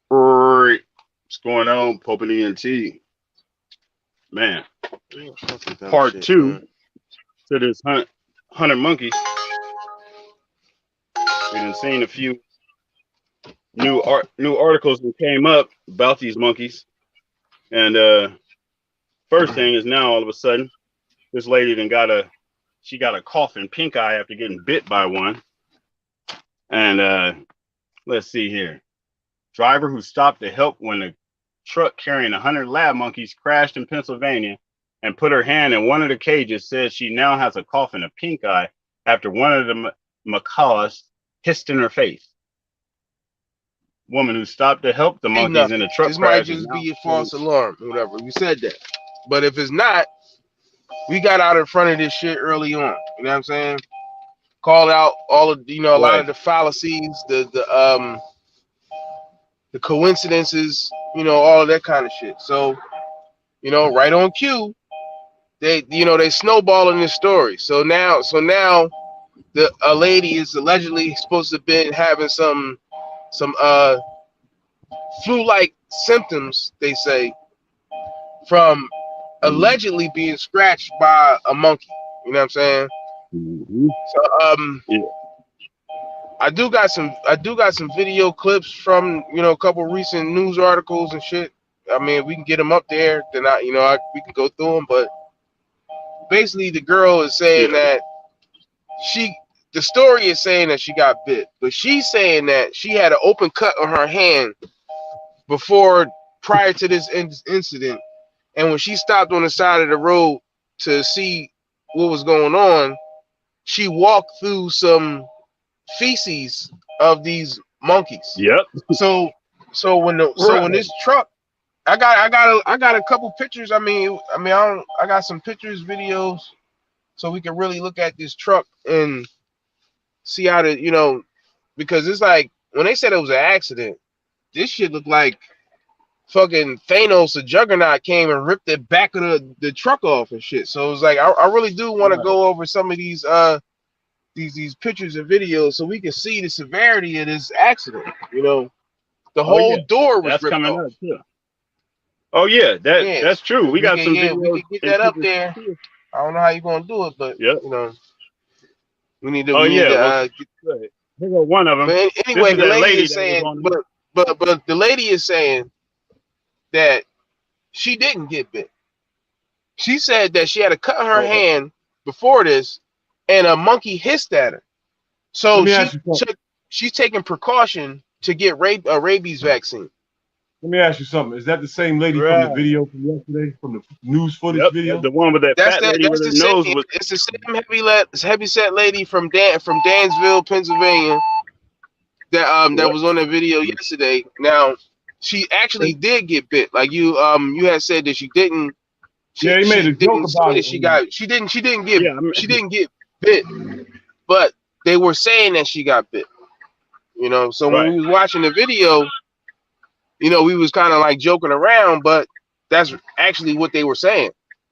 What's going on, Pope and ENT? Man, Yeah, fucking dumb part shit, two man. to this 100 monkeys. We done seen a few new articles that came up about these monkeys. And first thing is now all of a sudden, this lady then got a cough and pink eye after getting bit by one. And let's see here. Driver who stopped to help when a truck carrying 100 lab monkeys crashed in Pennsylvania and put her hand in one of the cages says she now has a cough and a pink eye after one of the macaws hissed in her face. Woman who stopped to help the Ain't monkeys in nothing. a truck This might crash is just now be a false alarm or whatever. We said that. But if it's not, we got out in front of this shit early on. You know what I'm saying? Called out all of a lot right. of the fallacies, the coincidences, all of that kind of shit. So, right on cue, they snowballing this story. So now a lady is allegedly supposed to have been having some flu-like symptoms, they say, from allegedly being scratched by a monkey. You know what I'm saying? Mm-hmm. So Yeah. I do got some video clips from a couple recent news articles and shit. I mean, we can get them up there. Then we can go through them. But basically, the girl is saying Yeah. that she. The story is saying that she got bit, but she's saying that she had an open cut on her hand prior to this incident, and when she stopped on the side of the road to see what was going on, she walked through some feces of these monkeys. Yep. So when Right. this truck, I got a couple pictures. I got some pictures, videos, so we can really look at this truck and see how to because it's like when they said it was an accident, this shit looked like fucking Thanos, the Juggernaut, came and ripped the back of the truck off and shit. So it's like I really do want to Right. go over some of these pictures and videos so we can see the severity of this accident. The Oh whole yeah. door was That's ripped coming off. up too. Oh yeah, Yes, that's true. We got some we videos can get and that up pictures there. too. I don't know how you're gonna do it, but Yep. we need to Oh we need yeah. to Well, get. good. Here go one of them. But This anyway, is the that lady lady is that was saying, on. but the lady is saying that she didn't get bit. She said that she had a cut on her Oh, hand before this, and a monkey hissed at her. Let So me ask you something. she's taking precaution to get a rabies vaccine. Let me ask you something. Is that the same lady from the right. video from yesterday, from the news footage Yep. That's video? the one with that That's fat that. lady That's with her the nose same. was. It's the same heavy set lady from Dansville, Pennsylvania, that Yep. was on the video yesterday. Now, she actually did get bit. Like you had said that she didn't. Yeah, he made She a joke didn't say about that it. Yeah. she didn't get bit, but they were saying that she got bit. So when Right. we was watching the video, we was kind of like joking around, but that's actually what they were saying.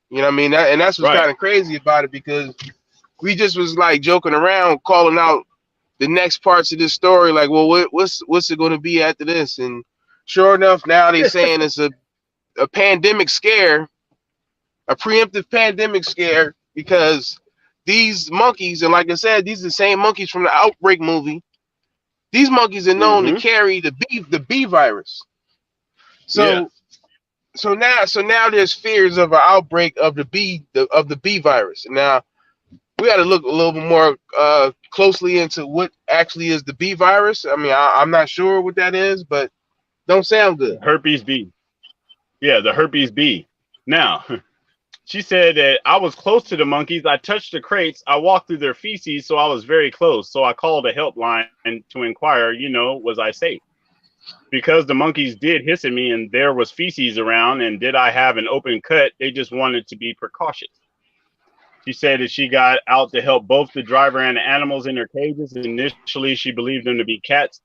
You know what I mean? And that's what's Right. kind of crazy about it because we just was like joking around, calling out the next parts of this story. Like, well, what's it going to be after this? And sure enough, now they're saying it's a pandemic scare, a preemptive pandemic scare because these monkeys, and like I said, these are the same monkeys from the Outbreak movie. These monkeys are known to Mm-hmm. carry the bee virus. Yeah. So so now there's fears of an outbreak of the bee virus. Now we got to look a little bit more closely into what actually is the bee virus. I mean, I'm not sure what that is, but don't sound good. Herpes B. Yeah, the herpes B. Now, she said that I was close to the monkeys. I touched the crates. I walked through their feces, so I was very close. So I called a helpline to inquire, was I safe? Because the monkeys did hiss at me and there was feces around and did I have an open cut, they just wanted to be precautious. She said that she got out to help both the driver and the animals in their cages. Initially, she believed them to be cats.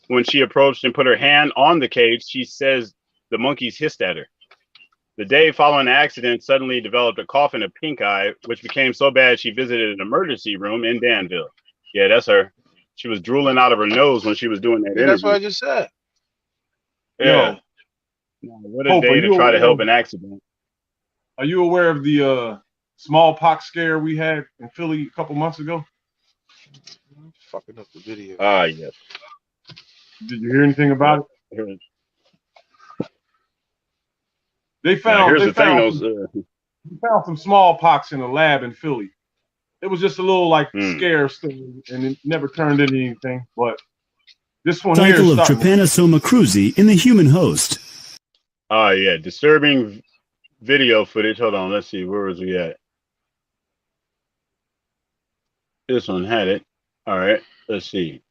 When she approached and put her hand on the cage, she says the monkeys hissed at her. The day following the accident, suddenly developed a cough and a pink eye, which became so bad she visited an emergency room in Danville. Yeah, that's her. She was drooling out of her nose when she was doing that Yeah, that's what interview. I just said. Yeah. Yo, No, what a Pope, day to try to help an accident. are you aware of the smallpox scare we had in Philly a couple months ago? I'm fucking up the video. Ah, yes. Did you hear anything about Yep. it? They Now found here's they the thing, found those. they found some smallpox in a lab in Philly. It was just a little like scare story, and it never turned into anything. But this one here Cycle is of Trypanosoma cruzi in the human host. Oh yeah, disturbing video footage. Hold on, let's see, where was we at? This one had it. All right, let's see.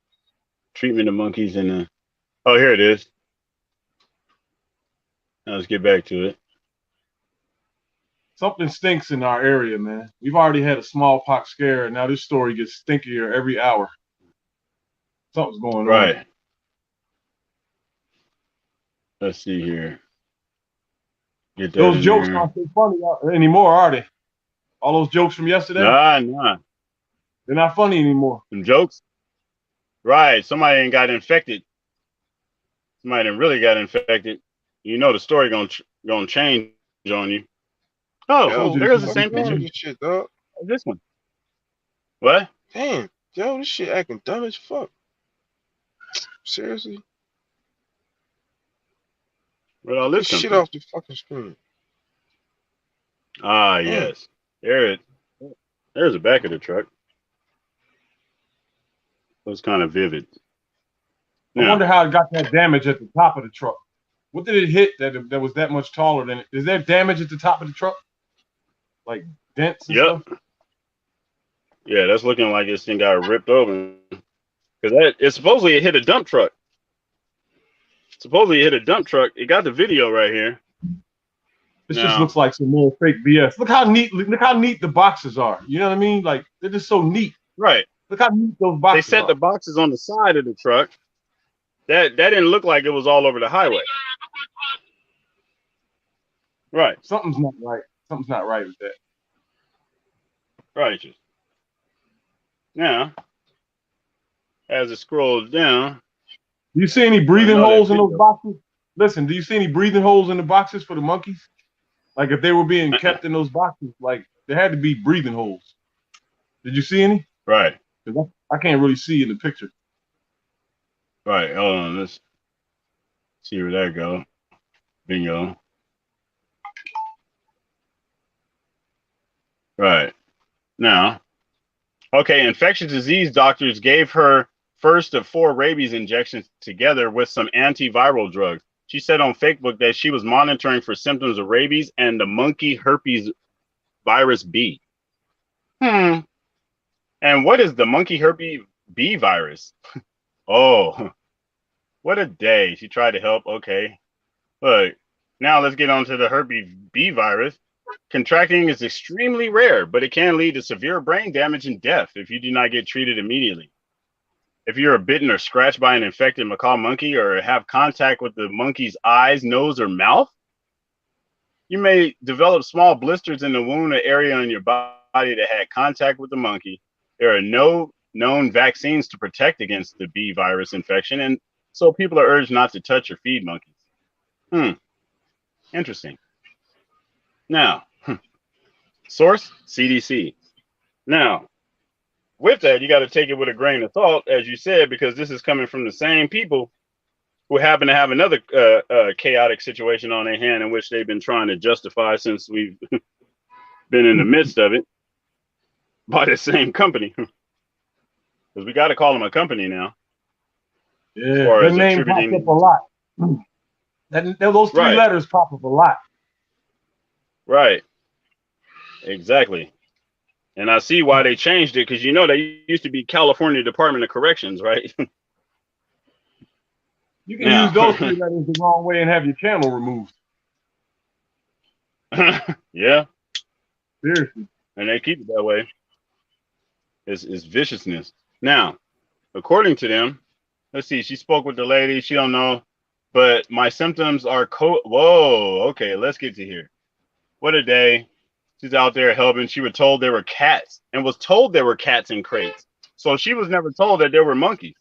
Treatment of monkeys in the. Oh, here it is. Now let's get back to it. Something stinks in our area, man. We've already had a smallpox scare, and now this story gets stinkier every hour. Something's going on. Right. Let's see here. Get that Those jokes there. aren't so funny anymore, are they? All those jokes from yesterday? Nah. They're not funny anymore. Some jokes? Right. Somebody ain't got infected. Somebody done really got infected. You know the story gonna change on you. Oh, Yo, there's the what's same wrong picture. with this shit, dog? This one. What? Damn, yo, this shit acting dumb as fuck. Seriously? Where'd all this Get come shit from? off the fucking screen. Ah, Damn. yes. There's the back of the truck. It was kind of vivid. I wonder how it got that damage at the top of the truck. What did it hit that was that much taller than it? Is there damage at the top of the truck? Like dents and stuff? Yeah, that's looking like this thing got ripped open. Because it supposedly hit a dump truck. It got the video right here. This just looks like some more fake BS. Look how neat the boxes are. You know what I mean? Like they're just so neat. Right. Look how neat those boxes are. They set the boxes on the side of the truck. That didn't look like it was all over the highway. Right. Something's not right. Something's not right with that. Right. Now, as it scrolls down. Do you see any breathing holes in those boxes? Listen, do you see any breathing holes in the boxes for the monkeys? Like if they were being kept in those boxes, like there had to be breathing holes. Did you see any? Right. I can't really see in the picture. Right. Hold on. Let's see where that go. Bingo. Right. Now, okay, infectious disease doctors gave her first of 4 rabies injections together with some antiviral drugs. She said on Facebook that she was monitoring for symptoms of rabies and the monkey herpes virus B. And what is the monkey herpes B virus? Oh, what a day. She tried to help. Okay. Look, now let's get on to the herpes B virus. Contracting is extremely rare, but it can lead to severe brain damage and death if you do not get treated immediately. If you are bitten or scratched by an infected macaw monkey or have contact with the monkey's eyes, nose, or mouth, you may develop small blisters in the wound or area on your body that had contact with the monkey. There are no known vaccines to protect against the B virus infection, and so people are urged not to touch or feed monkeys. Interesting. Now, source, CDC. Now, with that, you got to take it with a grain of salt, as you said, because this is coming from the same people who happen to have another chaotic situation on their hand in which they've been trying to justify since we've been in the midst of it by the same company. Because we got to call them a company now. Yeah, their name pops up a lot. Those 3 letters pop up a lot. Right. Exactly. And I see why they changed it, because you know they used to be California Department of Corrections, right? You can use those 3 letters the wrong way and have your channel removed. Yeah. Seriously. And they keep it that way. It's viciousness. Now, according to them, let's see, she spoke with the lady, she don't know, but my symptoms are whoa, okay, let's get to here. What a day. She's out there helping. She was told there were cats and was told there were cats in crates. So she was never told that there were monkeys.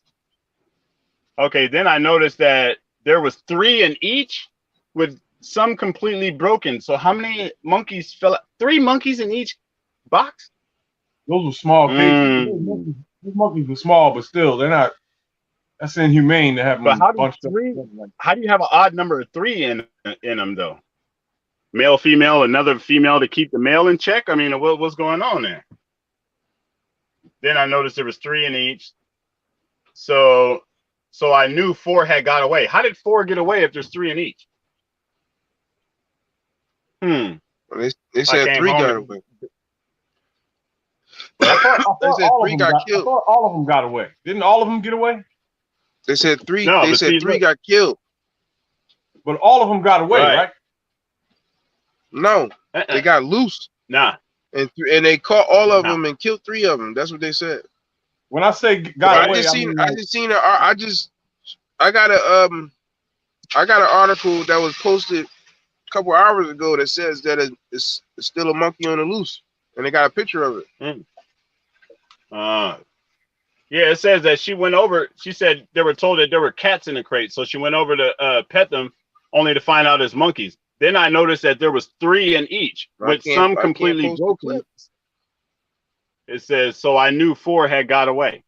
Okay, then I noticed that there was 3 in each, with some completely broken. So how many monkeys fell out? 3 monkeys in each box? Those were small cases. Those monkeys were small, but still, they're not. That's inhumane to have But them bunched up. How do you have an odd number of 3 in them though? Male, female, another female to keep the male in check. I mean, what's going on there? Then I noticed there was 3 in each. So I knew 4 had got away. How did 4 get away if there's 3 in each? They said 3 got away. I thought all of them got away. Didn't all of them get away? They said 3. No, they said 3 got killed. But all of them got away, right? No, they got loose. Nah. And they caught all of them and killed 3 of them. That's what they said. When I say got away, I got an article that was posted a couple hours ago that says that it's still a monkey on the loose, and they got a picture of it. Yeah, it says that she went over. She said they were told that there were cats in the crate, so she went over to pet them, only to find out it's monkeys. Then I noticed that there was 3 in each, with some completely broken. It says, so I knew 4 had got away.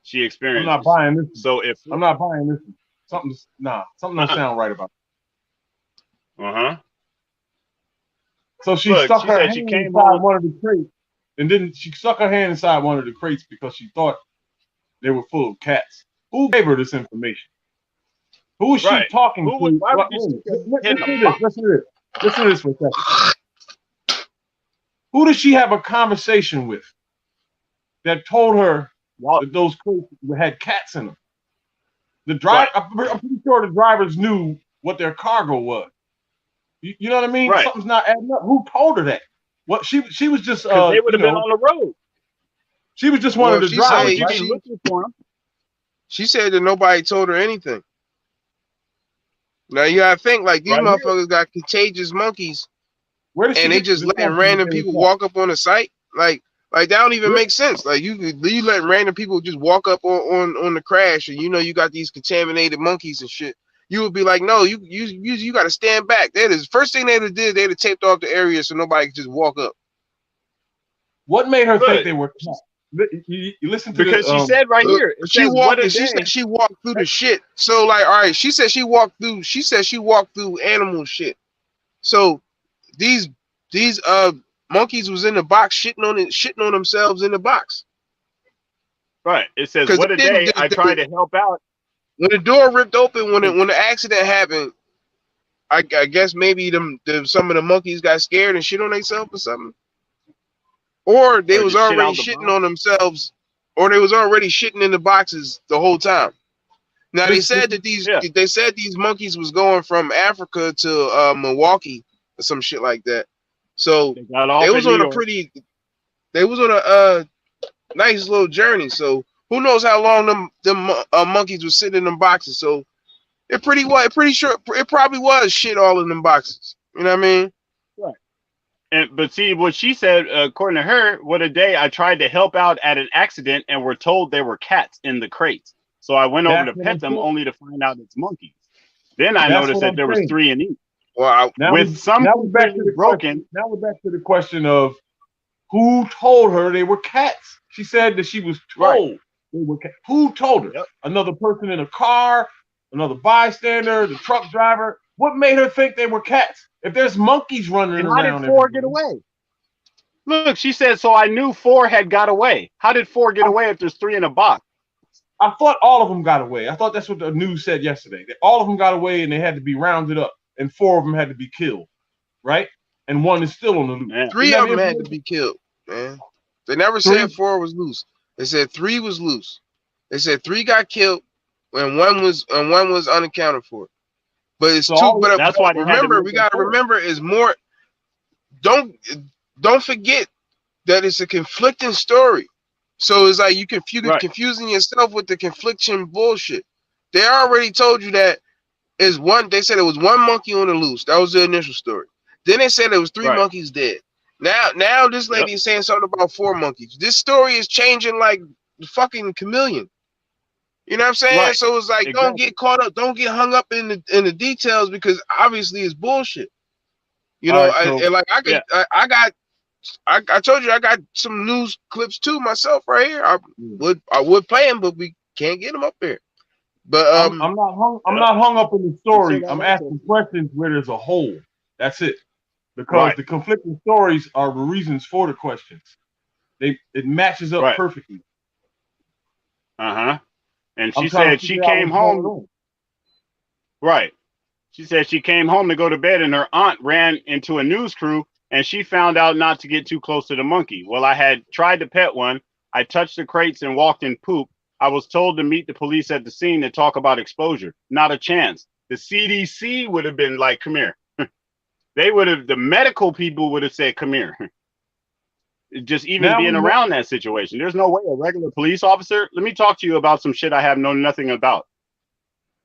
She experienced. I'm not buying this. So if I'm not buying this, something don't sound right about it. So she stuck her hand inside one of the crates, and then she stuck her hand inside one of the crates because she thought they were full of cats. Who gave her this information? Who is she talking to? Listen to this for a second. Who did she have a conversation with that told her that those crates had cats in them? The driver, I'm pretty sure the drivers knew what their cargo was. You know what I mean? Right. Something's not adding up. Who told her that? What she was just they would have been on the road. She was just one of the drivers. She said that nobody told her anything. Now you gotta think like these motherfuckers got contagious monkeys, and they just letting random people walk up on the site. Like that don't even make sense. Like you let random people just walk up on the crash, and you got these contaminated monkeys and shit. You would be like, no, you got to stand back. That is first thing they'd have did. They'd have taped off the area so nobody could just walk up. What made her think they were cats? You listen to because she said right here. She said she walked through the shit. So like, all right, she said she walked through animal shit. So these monkeys was in the box shitting on themselves in the box. Right. It says what a day. I tried to help out. When the door ripped open, when the accident happened, I guess maybe some of the monkeys got scared and shit on themselves or something. Or they was already shitting on themselves, or they was already shitting in the boxes the whole time. Now they said that these monkeys was going from Africa to Milwaukee or some shit like that. So they was on a nice little journey. So who knows how long them monkeys were sitting in them boxes? So it probably was shit all in them boxes. You know what I mean? Right. But see what she said, according to her, what a day I tried to help out at an accident and were told there were cats in the crates. So I went over to pet them only to find out it's monkeys. Then I noticed that there was 3 in each. Wow. Now we're back to the question of who told her they were cats. She said that she was told they were cats. Who told her? Yep. Another person in a car, another bystander, the truck driver. What made her think they were cats? If there's monkeys running around, how did 4 get away? Look, she said, so I knew 4 had got away. How did 4 get away if there's 3 in a box? I thought all of them got away. I thought that's what the news said yesterday. That all of them got away and they had to be rounded up, and 4 of them had to be killed, right? And 1 is still on the loose. Man. 3 of them had to be killed, man. They never said 4 was loose. They said 3 was loose. They said 3 got killed, and one was unaccounted for. But it's too. But that's why remember, we gotta remember is more. Don't forget that it's a conflicting story. So it's like you confusing yourself with the confliction bullshit. They already told you that is one. They said it was 1 monkey on the loose. That was the initial story. Then they said it was 3 monkeys dead. Now this lady is saying something about 4 monkeys. This story is changing like the fucking chameleon. You know what I'm saying? Right. So it's like, don't get caught up, don't get hung up in the details, because obviously it's bullshit. You know, yeah. I told you I got some news clips too myself right here. I would play them, but we can't get them up there. But I'm not hung up in the story. I'm asking questions where there's a hole. That's it. Because the conflicting stories are the reasons for the questions. It matches up perfectly. And she said she came home. Right. She said she came home to go to bed, and her aunt ran into a news crew, and she found out not to get too close to the monkey. Well, I had tried to pet one. I touched the crates and walked in poop. I was told to meet the police at the scene to talk about exposure. Not a chance. The CDC would have been like, come here. The medical people would have said, come here. Just even now being around that situation. There's no way a regular police officer. Let me talk to you about some shit I have known nothing about.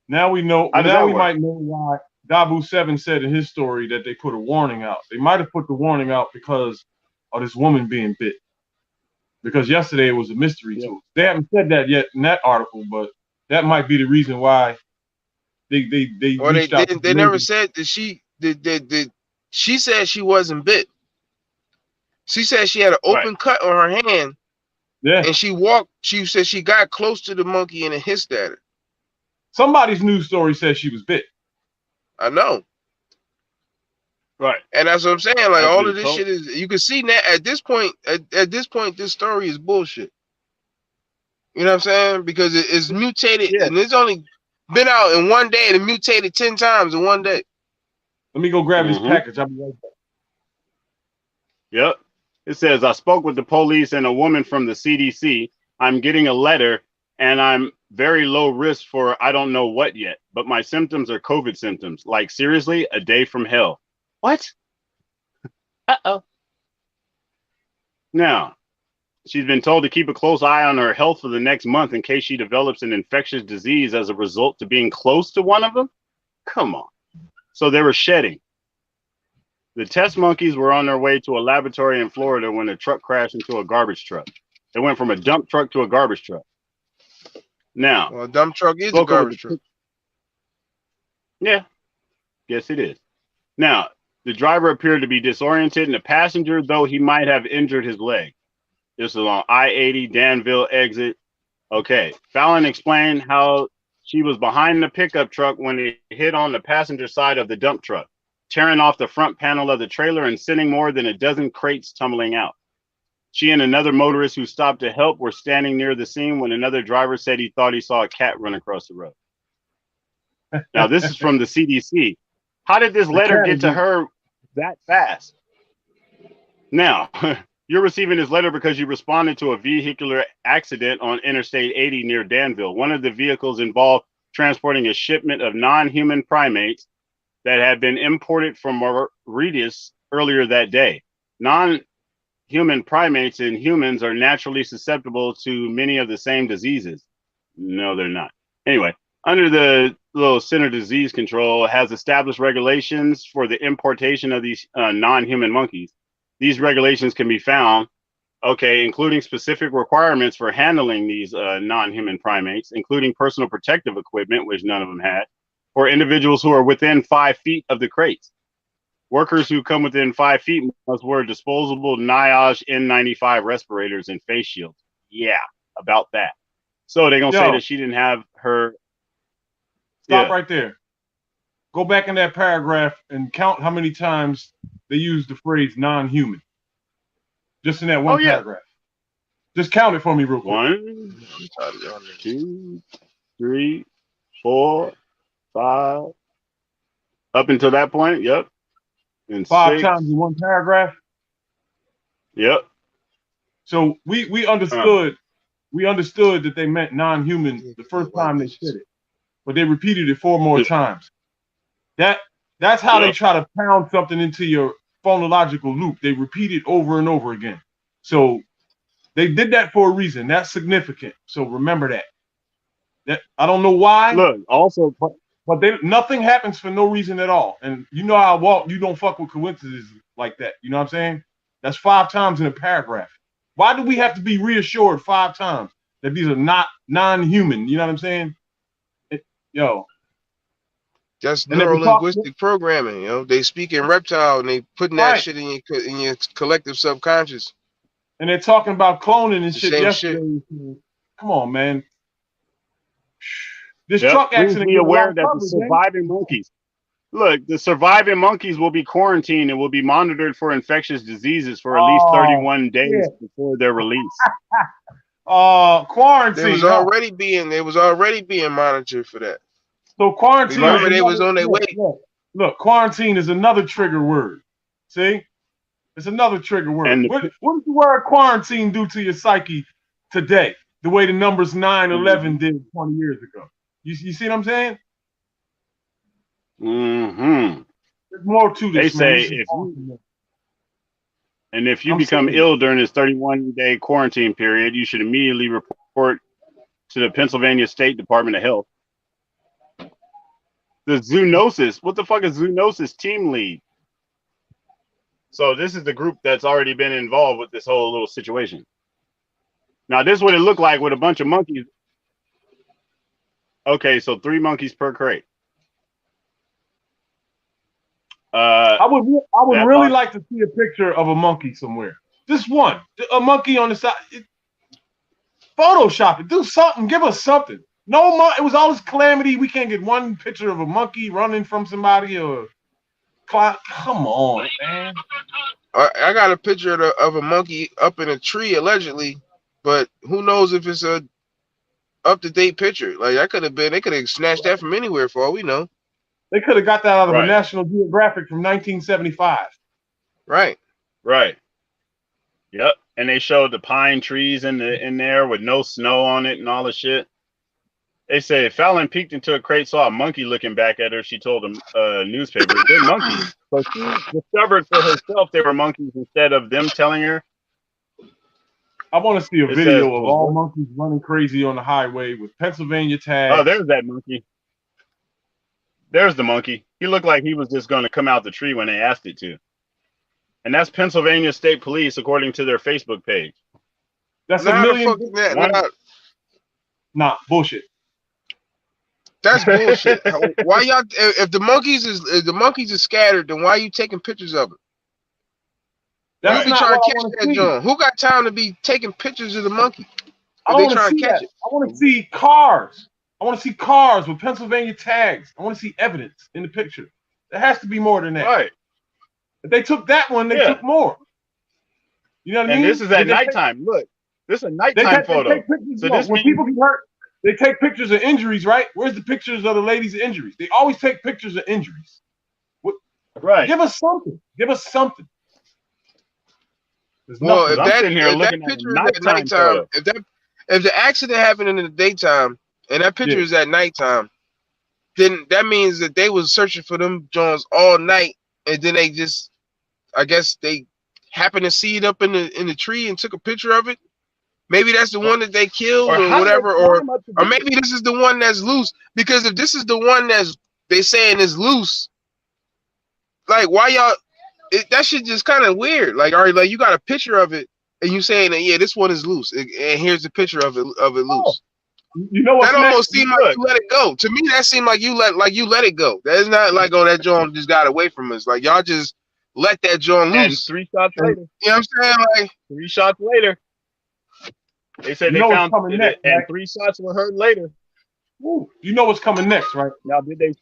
Now we know. Now we might know why Dabu 7 said in his story that they put a warning out. They might have put the warning out because of this woman being bit. Because yesterday it was a mystery to us. They haven't said that yet in that article, but that might be the reason why they reached out. They never said that she said she wasn't bit. She said she had an open cut on her hand. Yeah. And she said she got close to the monkey and it hissed at her. Somebody's news story says she was bit. I know. Right. And that's what I'm saying. Like, all of this shit is, you can see that at this point, this story is bullshit. You know what I'm saying? Because it's mutated, and it's only been out in one day, and it mutated 10 times in one day. Let me go grab this package. I'll be right back. Yep. It says, I spoke with the police and a woman from the CDC. I'm getting a letter, and I'm very low risk for I don't know what yet, but my symptoms are COVID symptoms. Like, seriously, a day from hell. What? Uh-oh. Now, she's been told to keep a close eye on her health for the next month in case she develops an infectious disease as a result to being close to one of them? Come on. So they were shedding. The test monkeys were on their way to a laboratory in Florida when a truck crashed into a garbage truck. They went from a dump truck to a garbage truck. Now, well, a dump truck is a garbage truck. Yeah. Yes, it is. Now, the driver appeared to be disoriented, and the passenger, though he might have injured his leg. This is on I-80 Danville exit. Okay. Fallon explained how she was behind the pickup truck when it hit on the passenger side of the dump truck, tearing off the front panel of the trailer and sending more than a dozen crates tumbling out. She and another motorist who stopped to help were standing near the scene when another driver said he thought he saw a cat run across the road. Now, this is from the CDC. How did this letter get to her that fast? Now, you're receiving this letter because you responded to a vehicular accident on Interstate 80 near Danville. One of the vehicles involved transporting a shipment of non-human primates that had been imported from Mauritius earlier that day. Non-human primates and humans are naturally susceptible to many of the same diseases. No, they're not. Anyway, under the Center for Disease Control has established regulations for the importation of these non-human monkeys. These regulations can be found, including specific requirements for handling these non-human primates, including personal protective equipment, which none of them had, for individuals who are within 5 feet of the crates. Workers who come within 5 feet must wear disposable NIOSH N95 respirators and face shields. Yeah, about that. So they're going to say that she didn't have her... Stop right there. Go back in that paragraph and count how many times they use the phrase non-human. Just in that one paragraph. Just count it for me real quick. 1, 2, 3, 4, 5. Up until that point, yep. And 5 6. times in one paragraph. Yep. So we understood that they meant non-human the first time they said it, but they repeated it 4 more times. That's how they try to pound something into your phonological loop. They repeat it over and over again. So they did that for a reason. That's significant. So remember that. That I don't know why. Look, also, but nothing happens for no reason at all. And you know how Walt, you don't fuck with coincidences like that. You know what I'm saying? That's 5 times in a paragraph. Why do we have to be reassured 5 times? that these are not non-human. You know what I'm saying? Yo. That's neuro-linguistic programming, you know. They speak in reptile and they putting that shit in your collective subconscious. And they're talking about cloning and shit yesterday. Shit. Come on, man. This truck accident. Be aware that the surviving monkeys. Look, the surviving monkeys will be quarantined and will be monitored for infectious diseases for at least 31 days before their release. Quarantine. They was already being monitored for that. So quarantine. Remember, they was on their way. Look, quarantine is another trigger word. See, it's another trigger word. And what does the word quarantine do to your psyche today? The way the numbers 9/11 did 20 years ago. You see what I'm saying? Mm-hmm. There's more to this. They say if you become ill during this 31-day quarantine period, you should immediately report to the Pennsylvania State Department of Health. The zoonosis. What the fuck is zoonosis team lead? So this is the group that's already been involved with this whole little situation. Now this is what it looked like with a bunch of monkeys. Okay, so 3 monkeys per crate. I would really like to see a picture of a monkey somewhere. Just one. A monkey on the side. Photoshop it. Do something. Give us something. No, it was all this calamity. We can't get one picture of a monkey running from somebody or. Come on, man. I got a picture of a monkey up in a tree allegedly, but who knows if it's a up-to-date picture? Like they could have snatched that from anywhere for all we know. They could have got that out of a National Geographic from 1975. Right. Yep. And they showed the pine trees in there with no snow on it and all the shit. They say Fallon peeked into a crate, saw a monkey looking back at her. She told a newspaper, "They're monkeys." So she discovered for herself they were monkeys instead of them telling her. I want to see a video of all monkeys running crazy on the highway with Pennsylvania tags. Oh, there's that monkey. There's the monkey. He looked like he was just going to come out the tree when they asked it to. And that's Pennsylvania State Police, according to their Facebook page. That's a million. Nah, bullshit. That's bullshit. Why y'all? If the monkeys is scattered, then why are you taking pictures of it? That's not trying to catch that John. Who got time to be taking pictures of the monkey? I want to see that. I want to see cars. I want to see cars with Pennsylvania tags. I want to see evidence in the picture. There has to be more than that. Right. If they took that one, they took more. You know what I mean? And this is at nighttime. Look, this is a nighttime photo. So when people get hurt, they take pictures of injuries, right? Where's the pictures of the lady's injuries? They always take pictures of injuries. Right. Give us something. Give us something. Well, if that picture is at nighttime, if the accident happened in the daytime and that picture is at nighttime, then that means that they was searching for them Jones all night, and then they just, I guess they happened to see it up in the tree and took a picture of it. Maybe that's the one that they killed or whatever, or maybe this is the one that's loose. Because if this is the one that's they saying is loose, like why y'all? That shit just kind of weird. Like, all right, like you got a picture of it, and you saying that this one is loose, and here's the picture of it loose. You know what? That almost seemed like you let it go. To me, that seemed like you let it go. That's not like that John just got away from us. Like y'all just let that John loose. And 3 shots later. You know what I'm saying? Like 3 shots later. They said they found it, next, and right? 3 shots were heard later. Ooh, you know what's coming next, right? Now, did they?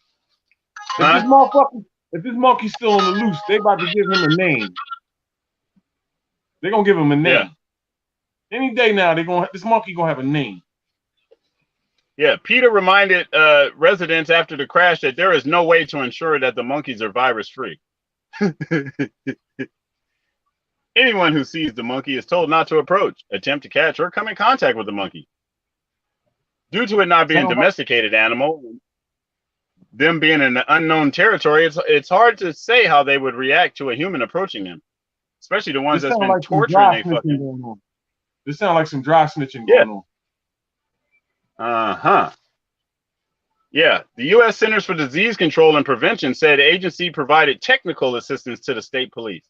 If this monkey's still on the loose, they about to give him a name. They're gonna give him a name. Yeah. Any day now, this monkey gonna have a name. Yeah, Peter reminded residents after the crash that there is no way to ensure that the monkeys are virus-free. Anyone who sees the monkey is told not to approach, attempt to catch, or come in contact with the monkey. Due to it not being a domesticated animal, them being in an unknown territory, it's hard to say how they would react to a human approaching them, especially the ones that's been torturing they fucking. This sounds like some dry snitching going on. Uh-huh. Yeah, the U.S. Centers for Disease Control and Prevention said the agency provided technical assistance to the state police.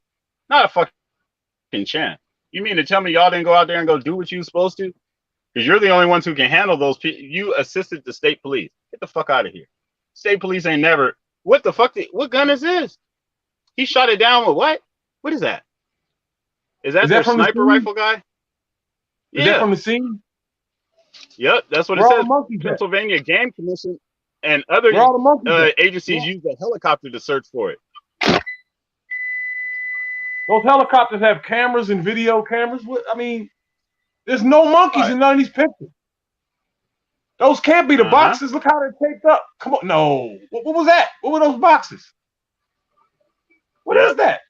Not a fucking chance. You mean to tell me y'all didn't go out there and go do what you were supposed to? Because you're the only ones who can handle those people. You assisted the state police. Get the fuck out of here. State police ain't never. What the fuck? What gun is this? He shot it down with what? What is that? Is that their sniper rifle guy? Is that from the scene? Yep, that's what it says. Pennsylvania Game Commission and other agencies use a helicopter to search for it. Those helicopters have cameras and video cameras. I mean, there's no monkeys in none of these pictures. Those can't be the boxes. Look how they're taped up. Come on. No. What was that? What were those boxes? What is that?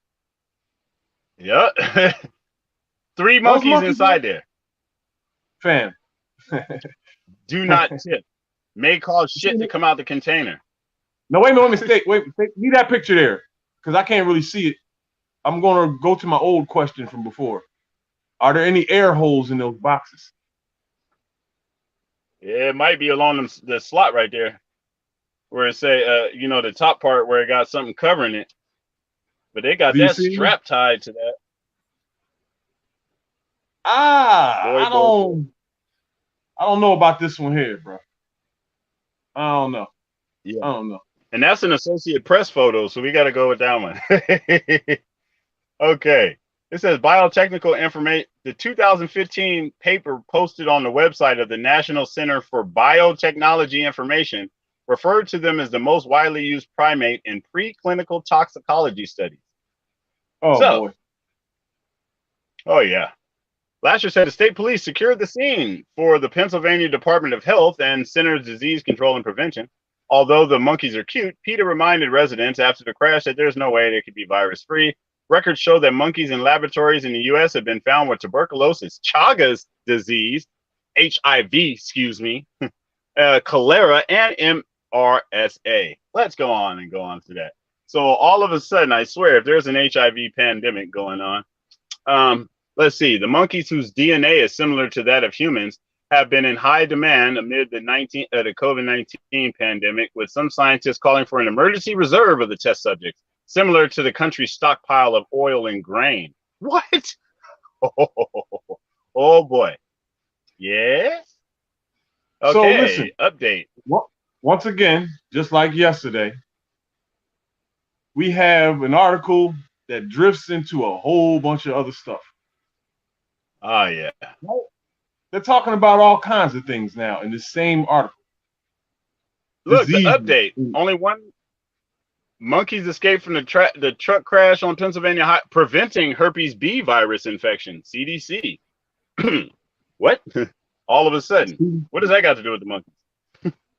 Yep. 3 monkeys inside there. Fam. Do not tip. May cause shit to come out the container. No, wait a minute. Wait. Leave that picture there. Because I can't really see it. I'm going to go to my old question from before. Are there any air holes in those boxes? Yeah, it might be along the slot right there. Where it say, the top part where it got something covering it. But they got that strap tied to that. I don't know about this one here, bro. I don't know. Yeah. I don't know. And that's an Associated Press photo, so we got to go with that one. Okay. It says biotechnical information. The 2015 paper posted on the website of the National Center for Biotechnology Information referred to them as the most widely used primate in preclinical toxicology studies. Boy. Oh, yeah. Lasher said the state police secured the scene for the Pennsylvania Department of Health and Centers of Disease Control and Prevention. Although the monkeys are cute, PETA reminded residents after the crash that there's no way they could be virus-free. Records show that monkeys in laboratories in the U.S. have been found with tuberculosis, Chagas disease, HIV, cholera, and MRSA. Let's go on and go on to that. So all of a sudden, I swear, if there's an HIV pandemic going on, let's see. The monkeys whose DNA is similar to that of humans have been in high demand amid the COVID-19 pandemic, with some scientists calling for an emergency reserve of the test subjects, similar to the country's stockpile of oil and grain. What? Oh boy. Yes? Okay, so listen, update. Once again, just like yesterday, we have an article that drifts into a whole bunch of other stuff. Oh, yeah. They're talking about all kinds of things now in the same article. Look, the update. Only one monkeys escaped from the truck crash on Pennsylvania Highway, preventing herpes B virus infection. CDC. What? All of a sudden. What does that got to do with the monkeys?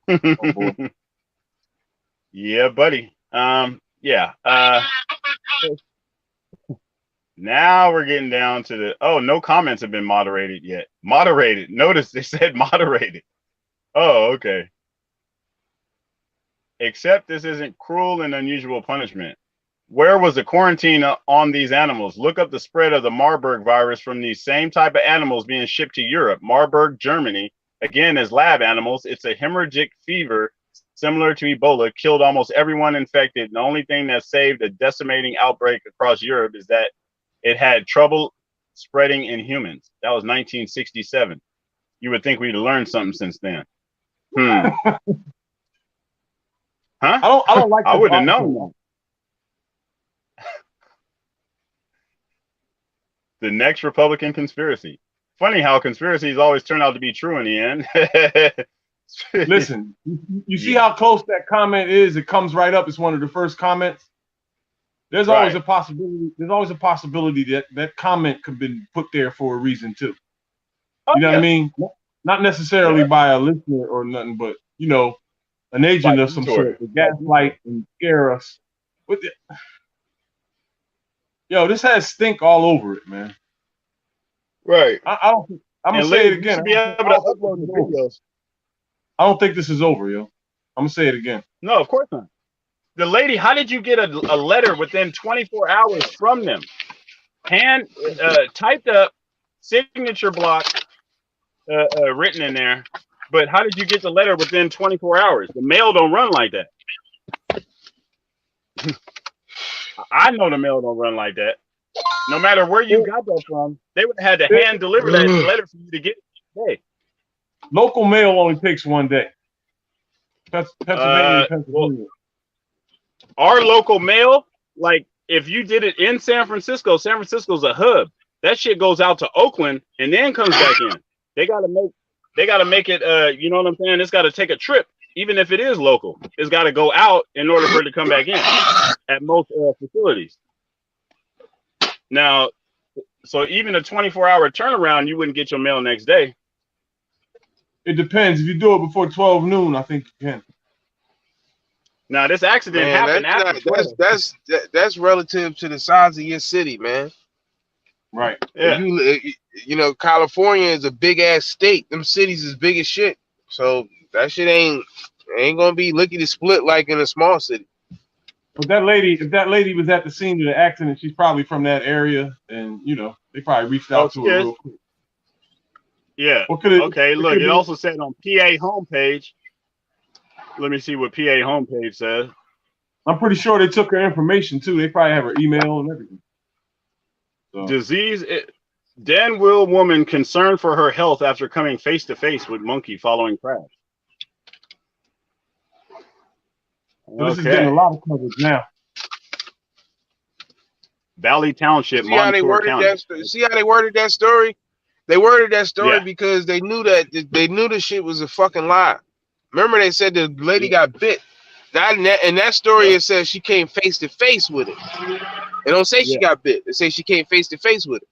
Oh, yeah, buddy. Yeah. Now we're getting down to the, no comments have been moderated yet. Moderated. Notice they said moderated. Oh, okay. Except this isn't cruel and unusual punishment. Where was the quarantine on these animals? Look up the spread of the Marburg virus from these same type of animals being shipped to Europe. Marburg, Germany. Again, as lab animals, it's a hemorrhagic fever similar to Ebola, killed almost everyone infected. The only thing that saved a decimating outbreak across Europe is that it had trouble spreading in humans. That was 1967. You would think we'd learned something since then. Huh? I don't like. I would have known that. The next Republican conspiracy. Funny how conspiracies always turn out to be true in the end. Listen, you see how close that comment is? It comes right up. It's one of the first comments. There's always a possibility. There's always a possibility that that comment could have been put there for a reason too. You know what I mean? Not necessarily by a listener or nothing, but an agent of some sort to gaslight and scare us. Yo, this has stink all over it, man. Right. I'm gonna say it again. I don't think this is over, yo. I'm gonna say it again. No, of course not. The lady, how did you get a letter within 24 hours from them? Typed up, signature block, written in there. But how did you get the letter within 24 hours? The mail don't run like that. I know the mail don't run like that. No matter where you got that from, they would have had to hand deliver that letter for you to get it today. Local mail only takes 1 day. Pennsylvania, Pennsylvania. Well, our local mail, like if you did it in San Francisco's a hub. That shit goes out to Oakland and then comes back in. They gotta make it. You know what I'm saying? It's got to take a trip, even if it is local. It's got to go out in order for it to come back in at most facilities. Now, so even a 24-hour turnaround, you wouldn't get your mail next day. It depends. If you do it before 12 noon, I think you can. Now, this accident happened after. That's relative to the size of your city, man. Right. Yeah. You know, California is a big ass state. Them cities is big as shit. So that shit ain't gonna be lickety split like in a small city. But if that lady was at the scene of the accident, she's probably from that area, and you know they probably reached out to her real quick. Yeah. Okay. Look, it also said on PA homepage. Let me see what PA homepage says. I'm pretty sure they took her information too. They probably have her email and everything. So. Disease. Danville woman concerned for her health after coming face to face with monkey following crash. So this is getting a lot of coverage now. Valley Township. See how they worded that story? They worded that story because they knew the shit was a fucking lie. Remember they said the lady got bit. In that story it says she came face to face with it. They don't say she got bit. They say she came face to face with it.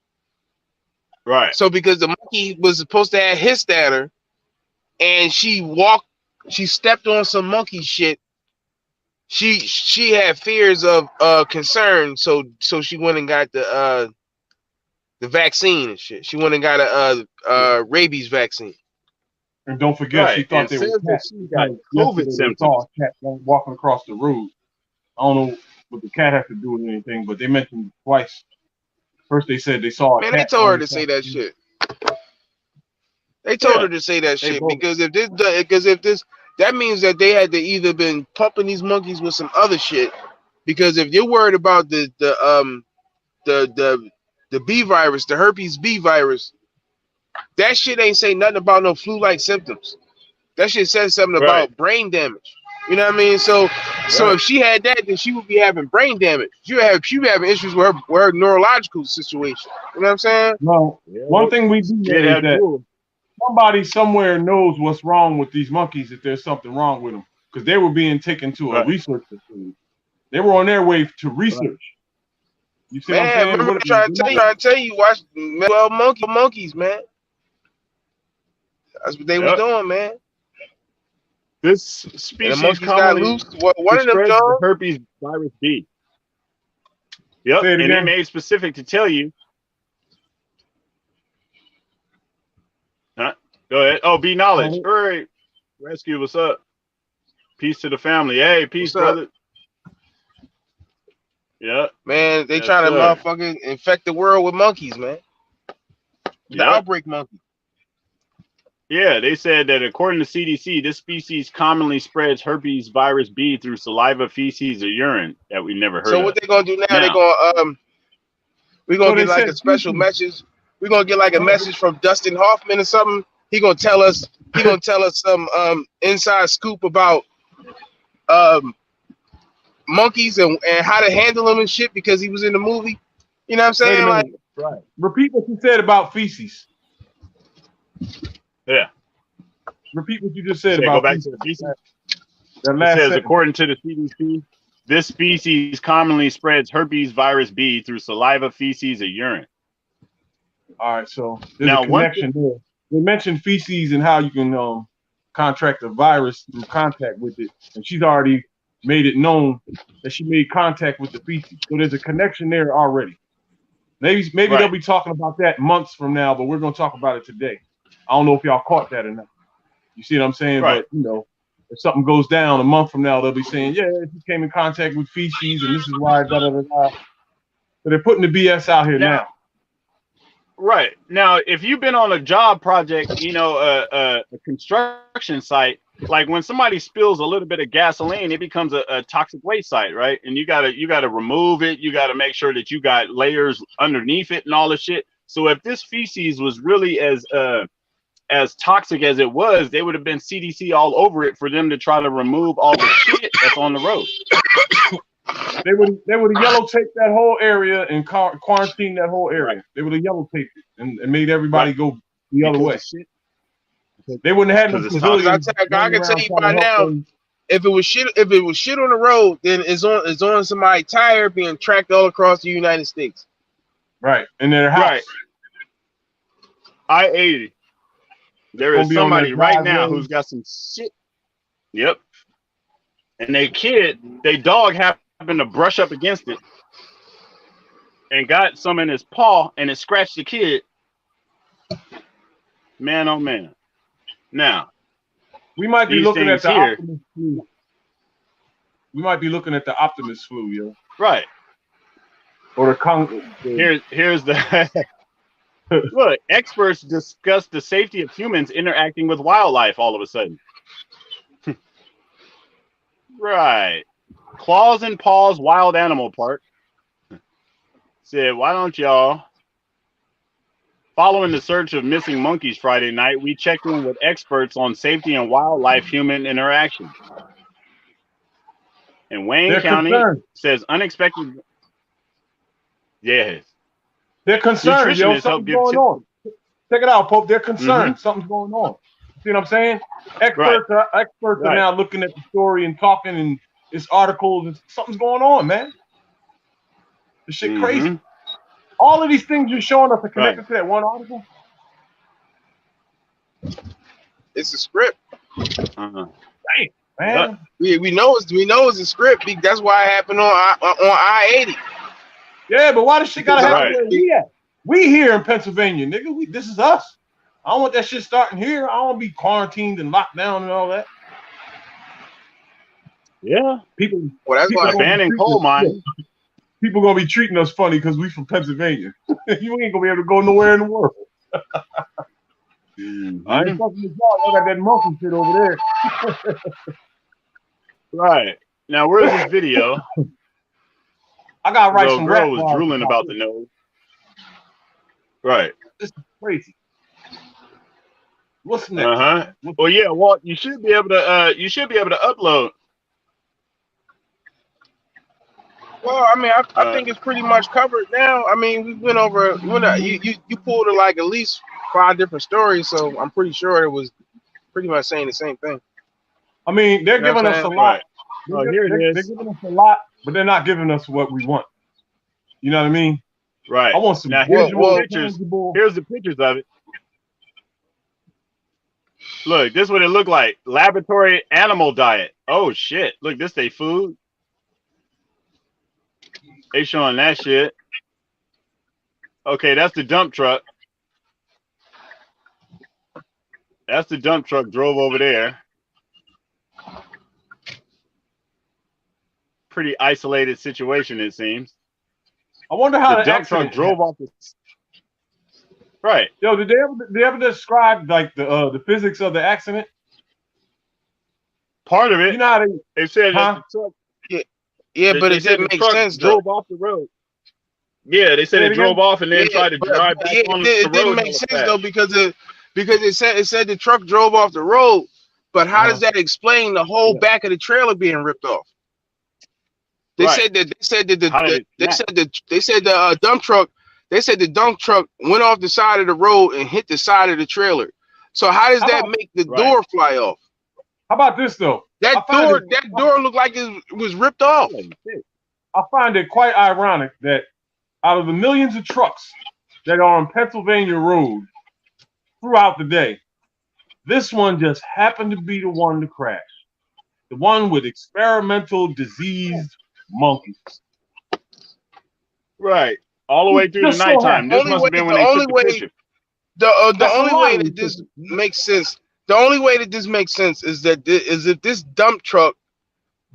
Right. So because the monkey was supposed to have hissed at her, and she stepped on some monkey shit. She had fears of concern, so she went and got the vaccine and shit. She went and got a rabies vaccine. And don't forget, she thought they were cats. She got COVID symptoms. Saw a cat walking across the road. I don't know what the cat has to do with anything, but they mentioned twice. First, they said they saw a cat. Man, they told her to say that shit. They told her to say that shit because if this, that means that they had to either been pumping these monkeys with some other shit. Because if you're worried about the B virus, the herpes B virus, that shit ain't say nothing about no flu-like symptoms. That shit says something about brain damage. You know what I mean? So if she had that, then she would be having brain damage. She would be having issues with her neurological situation. You know what I'm saying? Well, one thing we do know is that somebody somewhere knows what's wrong with these monkeys if there's something wrong with them. Because they were being taken to a research facility. They were on their way to research. You see what I'm saying? Remember trying to tell you, watch 12 monkeys, man. That's what they was doing, man. This species commonly one of them the herpes virus B. Yep, and they made specific to tell you. Huh? Go ahead. Oh, B knowledge. All right. Rescue, what's up? Peace to the family. Hey, peace, brother. Yeah. Man, they trying to motherfucking infect the world with monkeys, man. The outbreak monkey. Yeah, they said that according to CDC, this species commonly spreads herpes virus B through saliva, feces, or urine that we never heard of. So what they're gonna do now? They're gonna we're gonna get like a special message. We're gonna get like a message from Dustin Hoffman or something. He gonna tell us some inside scoop about monkeys and how to handle them and shit because he was in the movie. You know what I'm saying? Like, right. Repeat what you said about feces. Yeah. Repeat what you just said about go back to the feces. It says, according to the CDC, this species commonly spreads herpes virus B through saliva, feces, or urine. All right, so there's a connection there. They mentioned feces and how you can contract a virus through contact with it, and she's already made it known that she made contact with the feces. So there's a connection there already. Maybe they'll be talking about that months from now, but we're going to talk about it today. I don't know if y'all caught that or not. You see what I'm saying? Right. But, you know, if something goes down a month from now, they'll be saying, yeah, she came in contact with feces, and this is why, da-da-da-da. So they're putting the BS out here now. Right. Now, if you've been on a job project, you know, a construction site, like when somebody spills a little bit of gasoline, it becomes a toxic waste site, right? And you gotta remove it. You gotta make sure that you got layers underneath it and all this shit. So if this feces was really as as toxic as it was, they would have been CDC all over it for them to try to remove all the shit that's on the road. They would have yellow taped that whole area and quarantined that whole area. Right. They would have yellow taped it and made everybody go the other way. They wouldn't have had no civilians. I can tell you by now, if it was shit on the road, then it's on somebody's tire being tracked all across the United States. Right, in their house. Right. I-80. There is somebody right now who's got some shit. Yep. And they dog happened to brush up against it and got some in his paw, and it scratched the kid. Man, oh man. Now, we might be looking at the Optimus flu. We might be looking at the Optimus flu, yo. Right. Or the Here's the look. Experts discuss the safety of humans interacting with wildlife. All of a sudden, right? Claws and Paws Wild Animal Park said, "Why don't y'all?" Following the search of missing monkeys Friday night, we checked in with experts on safety and wildlife-human interaction. And Wayne County says unexpected. Yes. They're concerned, yo. Something's going on. Check it out, Pope. They're concerned. Something's going on. See what I'm saying? Experts are now looking at the story and talking, and it's articles, and something's going on, man. This shit crazy. All of these things you're showing us are connected to that one article. It's a script. Damn, man. We know it's a script. That's why it happened on I-80. Yeah, but why does shit gotta happen where we at? We here in Pennsylvania, nigga. This is us. I don't want that shit starting here. I don't want to be quarantined and locked down and all that. Yeah, people abandoning coal mines. People gonna be treating us funny because we from Pennsylvania. You ain't gonna be able to go nowhere in the world. I ain't fucking with y'all. I got that monkey shit over there. Right. Now, where's this video? I gotta write some girl was drooling about the nose. Right. This is crazy. What's next? Well, yeah, Walt, you should be able to upload. Well, I mean, I think it's pretty much covered now. I mean, we went over. You pulled like at least 5 different stories, so I'm pretty sure it was pretty much saying the same thing. I mean, they're giving us a lot. They're giving us a lot, but they're not giving us what we want. You know what I mean? Right. I want some visual pictures. Here's the pictures of it. Look, this is what it looked like. Laboratory animal diet. Oh shit! Look, this they food. They showing that shit. Okay, that's the dump truck. That's the dump truck drove over there. Pretty isolated situation, it seems. I wonder how the dump truck drove off the. Right. Yo, did they ever describe like the physics of the accident? Part of it. You know how they said that the truck. Yeah, but it didn't make sense. Drove off the road. Yeah, they said it drove off and then tried to drive back on the road. It didn't make sense though because it said the truck drove off the road. But how does that explain the whole back of the trailer being ripped off? They said the dump truck went off the side of the road and hit the side of the trailer. So how does that make the door fly off? How about this though? That door looked like it was ripped off. I find it quite ironic that out of the millions of trucks that are on Pennsylvania road throughout the day, this one just happened to be the one to crash. The one with experimental diseased monkeys. Right. All the way through the nighttime. This must have been when they took the picture. The only way that this makes sense. The only way that this makes sense is if this dump truck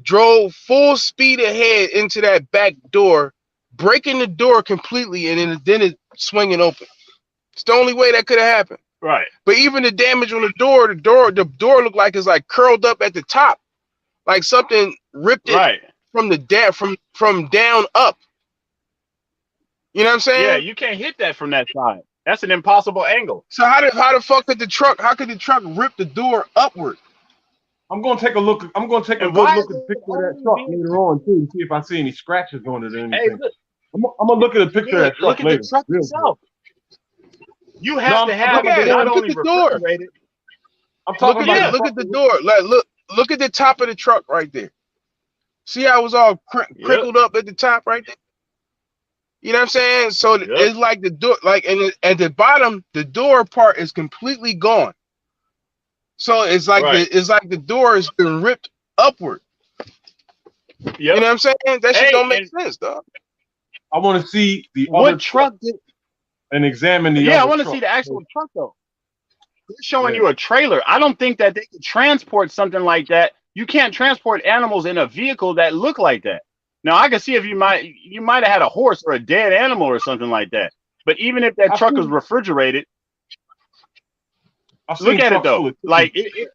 drove full speed ahead into that back door, breaking the door completely, and then it swinging open. It's the only way that could have happened. Right. But even the damage on the door looked like it's like curled up at the top, like something ripped it from down up. You know what I'm saying? Yeah, you can't hit that from that side. That's an impossible angle. So how the fuck could the truck rip the door upward? I'm gonna take a look. I'm gonna take a good look at the picture of that truck later on too, and see if I see any scratches on it or anything. Hey, look, I'm gonna look at a picture of that truck later. Look at the truck itself. You have No, to have it not only refrigerated. I'm talking about. Look at the door. Like look at the top of the truck right there. See how it was all crinkled up at the top right there? You know what I'm saying? So it's like the door, like, and at the bottom, the door part is completely gone. So it's like the door has been ripped upward. You know what I'm saying? That shit don't make sense, dog. I want to see the what truck did and examine the. Yeah, I want to see the actual truck though. They're showing you a trailer. I don't think that they could transport something like that. You can't transport animals in a vehicle that look like that. Now I can see if you might have had a horse or a dead animal or something like that. But even if that truck was refrigerated, look at it though. Like you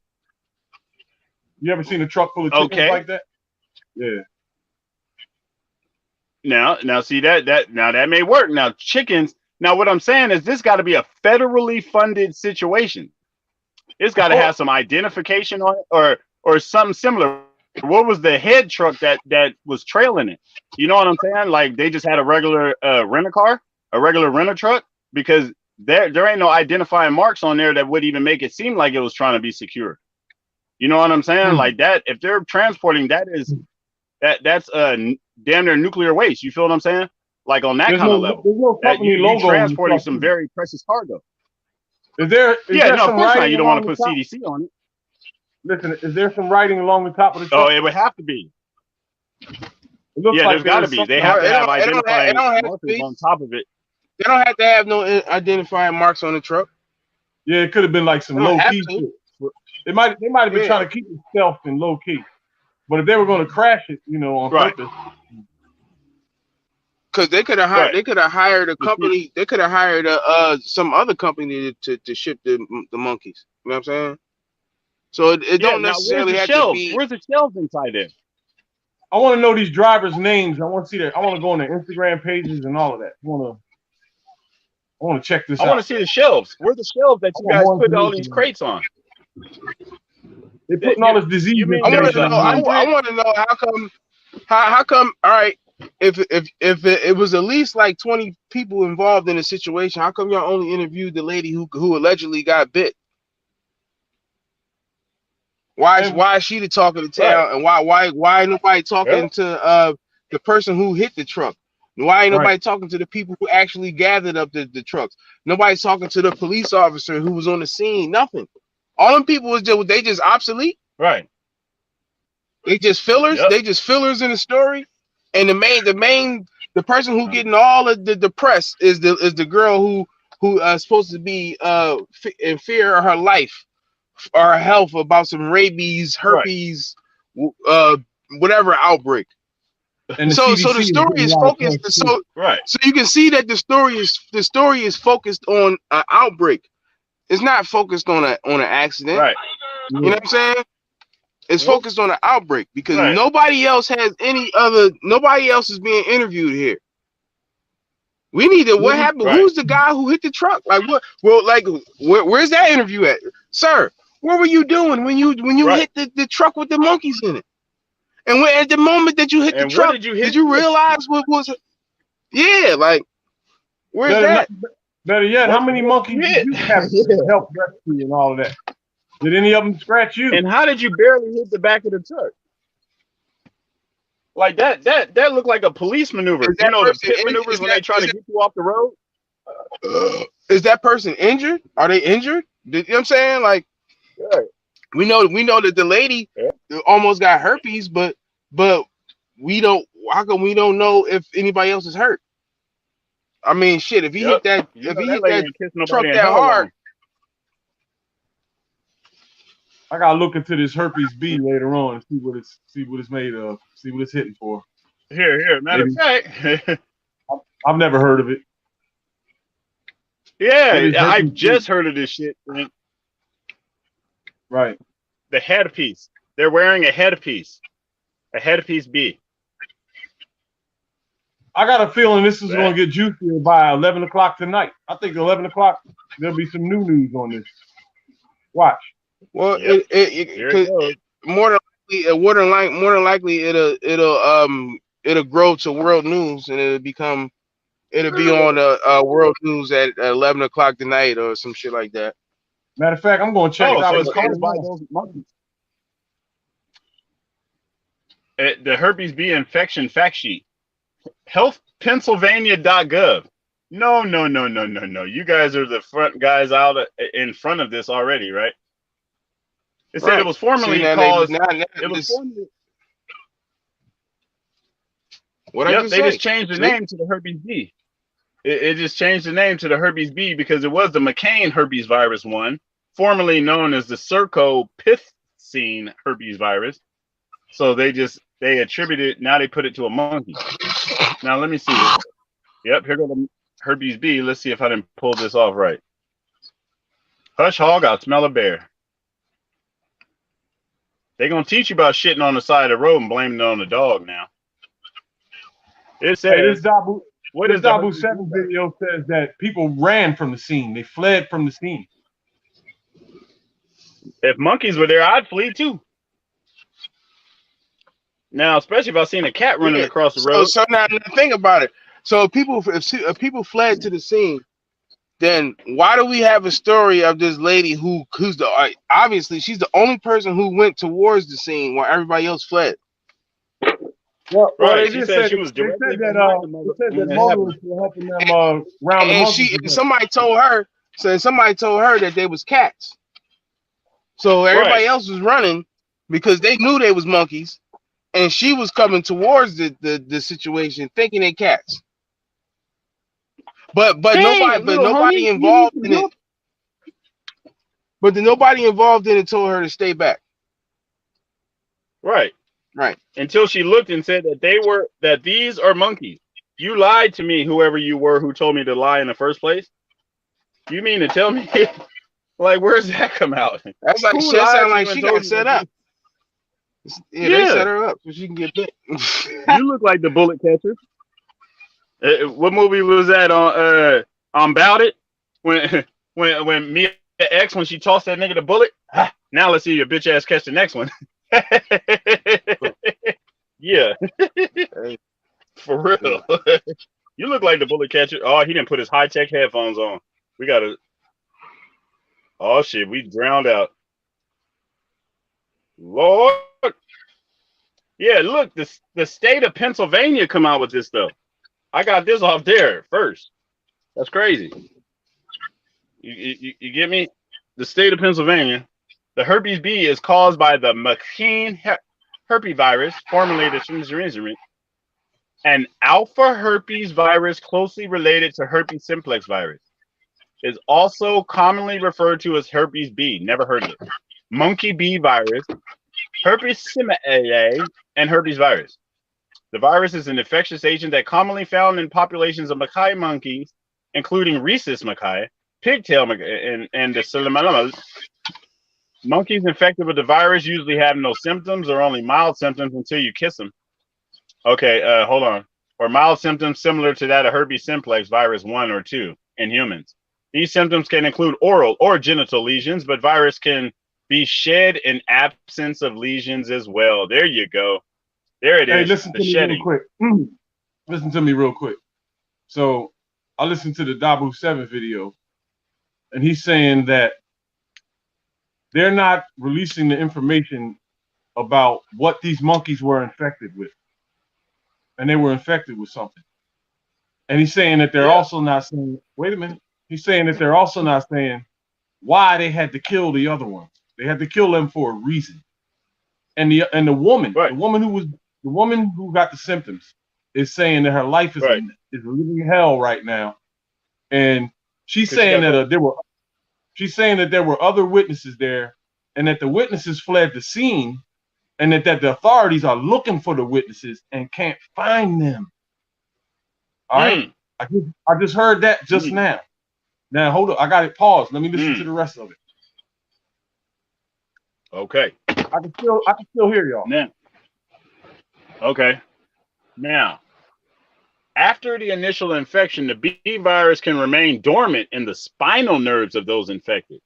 ever seen a truck full of chickens like that? Yeah. Now see that may work. Now chickens. Now what I'm saying is this got to be a federally funded situation. It's got to have some identification on it or something similar. What was the head truck that was trailing it? You know what I'm saying? Like they just had a regular rent-a-car, a regular renter truck, because there ain't no identifying marks on there that would even make it seem like it was trying to be secure. You know what I'm saying? Like that, if they're transporting, that's damn near nuclear waste. You feel what I'm saying? Like on that kind of level, you're transporting some very precious cargo. Is there? Of course not. You don't want to put CDC on it. Listen, is there some writing along the top of the truck? Oh, it would have to be. There's got to be. They have to have identifying markers on top of it. They don't have to have no identifying marks on the truck. Yeah, it could have been like some low key shit. They might have been trying to keep it stealth and low key. But if they were going to crash it, on purpose. Because they could have hired a company. They could have hired some other company to ship the monkeys. You know what I'm saying? So it don't necessarily have to be. Where's the shelves inside there? I want to know these drivers' names. I want to see that. I want to go on their Instagram pages and all of that. I want to check this out. I want to see the shelves. Where's the shelves that you guys put all these crates on? They're putting all this disease. I want to know how come. All right, if it was at least like 20 people involved in the situation, how come y'all only interviewed the lady who allegedly got bit? Why is she the talk of the town, and why ain't nobody talking to the person who hit the truck? Why ain't nobody talking to the people who actually gathered up the trucks? Nobody's talking to the police officer who was on the scene. Nothing. All them people was just obsolete. Right. They just fillers. They just fillers in the story. And the person who getting all of the press is the girl who supposed to be in fear of her life or her health about some rabies, herpes, whatever outbreak. And so the story is focused. So you can see that the story is focused on an outbreak. It's not focused on an accident. Right. You know what I'm saying? It's focused on an outbreak because nobody else is being interviewed here. We need to. What happened? Who's the guy who hit the truck? Like what? Well, like where's that interview at, sir? What were you doing when you hit the truck with the monkeys in it? And when at the moment that you hit the truck, did you realize what was it? Yeah, like where's that? Better yet, how many monkeys did you have to help rescue and all of that? Did any of them scratch you? And how did you barely hit the back of the truck? Like that looked like a police maneuver. The pit maneuvers when they try to get you off the road. Is that person injured? Are they injured? You know what I'm saying? Like, we know that the lady almost got herpes, but we don't. How come we don't know if anybody else is hurt? I mean, shit. If he hit that, truck that hard. I gotta look into this herpes B later on and see what it's made of, see what it's hitting for. Here. Matter of fact, I've never heard of it. Yeah, I've just heard of this shit. Right. The headpiece. They're wearing a headpiece B. I got a feeling this is going to get juicier by 11 o'clock tonight. I think 11 o'clock there'll be some new news on this. Watch. Well, Yep. more than likely it'll grow to world news, and it'll be on world news at 11 o'clock tonight or some shit like that. Matter of fact, I'm going to check it out. So it's caused by those monkeys. The herpes B infection fact sheet. Healthpennsylvania.gov. No. You guys are the front guys out in front of this already, right? It said it was formerly caused. They just changed the name to the herpes B. It just changed the name to the herpes B because it was the McCain herpes virus 1, formerly known as the Cercopithecine herpes virus. So they attributed, now they put it to a monkey. Now let me see this. Yep, here go the herpes B. Let's see if I didn't pull this off right. Hush hog, I'll smell a bear. They're going to teach you about shitting on the side of the road and blaming it on the dog now. It says, this Dabu 7 video says that people ran from the scene. They fled from the scene. If monkeys were there, I'd flee too. Now, especially if I seen a cat running across the road. So now think about it. So if people fled to the scene, then why do we have a story of this lady who's obviously she's the only person who went towards the scene while everybody else fled? Well, right. She said she was directly that motorists were helping them round the monkeys. Somebody told her that they was cats. So everybody else was running because they knew they was monkeys, and she was coming towards the situation thinking they cats. But nobody involved in it. But nobody involved in it told her to stay back. Right. Until she looked and said that these are monkeys. You lied to me, whoever you were who told me to lie in the first place. You mean to tell me, like, where's that come out? That's like she sound like she got set up. Yeah, they set her up so she can get bit. You look like the bullet catcher. What movie was that on Bout It? When Mia X, when she tossed that nigga the bullet? Now let's see your bitch ass catch the next one. Yeah. For real. You look like the bullet catcher. Oh, he didn't put his high-tech headphones on. We gotta. Oh shit, we drowned out. Lord. Yeah, look, the state of Pennsylvania come out with this stuff. I got this off there first. That's crazy. You get me? The state of Pennsylvania. The herpes B is caused by the McCain herpes virus, formerly the an alpha herpes virus closely related to herpes simplex virus. Is also commonly referred to as herpes B. Never heard of it. Monkey B virus, herpes simile, and herpes virus. The virus is an infectious agent that commonly found in populations of macaque monkeys, including rhesus macaque, pigtail macaque, and the Silamalas. Monkeys infected with the virus usually have no symptoms or only mild symptoms until you kiss them. Okay, hold on. Or mild symptoms similar to that of herpes simplex virus 1 or 2 in humans. These symptoms can include oral or genital lesions, but virus can be shed in absence of lesions as well. There you go. There it is. Hey, listen to me real quick. Listen to me real quick. So I listened to the Dabu 7 video, and he's saying that they're not releasing the information about what these monkeys were infected with. And they were infected with something. And he's saying that they're also not saying, wait a minute. He's saying that they're also not saying why they had to kill the other ones. They had to kill them for a reason. And the woman, the woman who got the symptoms is saying that her life is living hell right now. And she's saying that there were other witnesses there, and that the witnesses fled the scene, and that the authorities are looking for the witnesses and can't find them. All right. I just heard that just now. Now hold up, I got it paused. Let me listen to the rest of it. Okay. I can still hear y'all. Now. Okay. Now, After the initial infection, the B virus can remain dormant in the spinal nerves of those infected.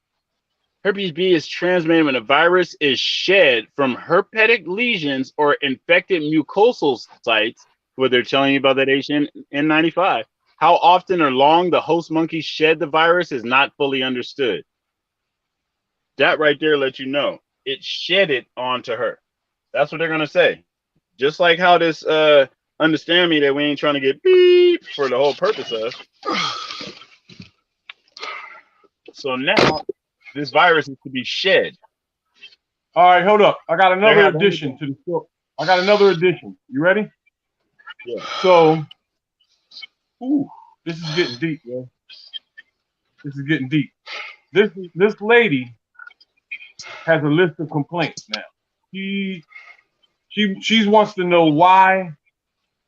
Herpes B is transmitted when a virus is shed from herpetic lesions or infected mucosal sites, where they're telling you about that N95. How often or long the host monkeys shed the virus is not fully understood. That right there lets you know it shed it onto her. That's what they're going to say. Just like how this, understand me that we ain't trying to get beep for the whole purpose of. So now this virus is to be shed. All right, hold up. I got another addition to the story. I got another addition. You ready? Yeah. So, this is getting deep, man. This is getting deep. This lady has a list of complaints now. She wants to know why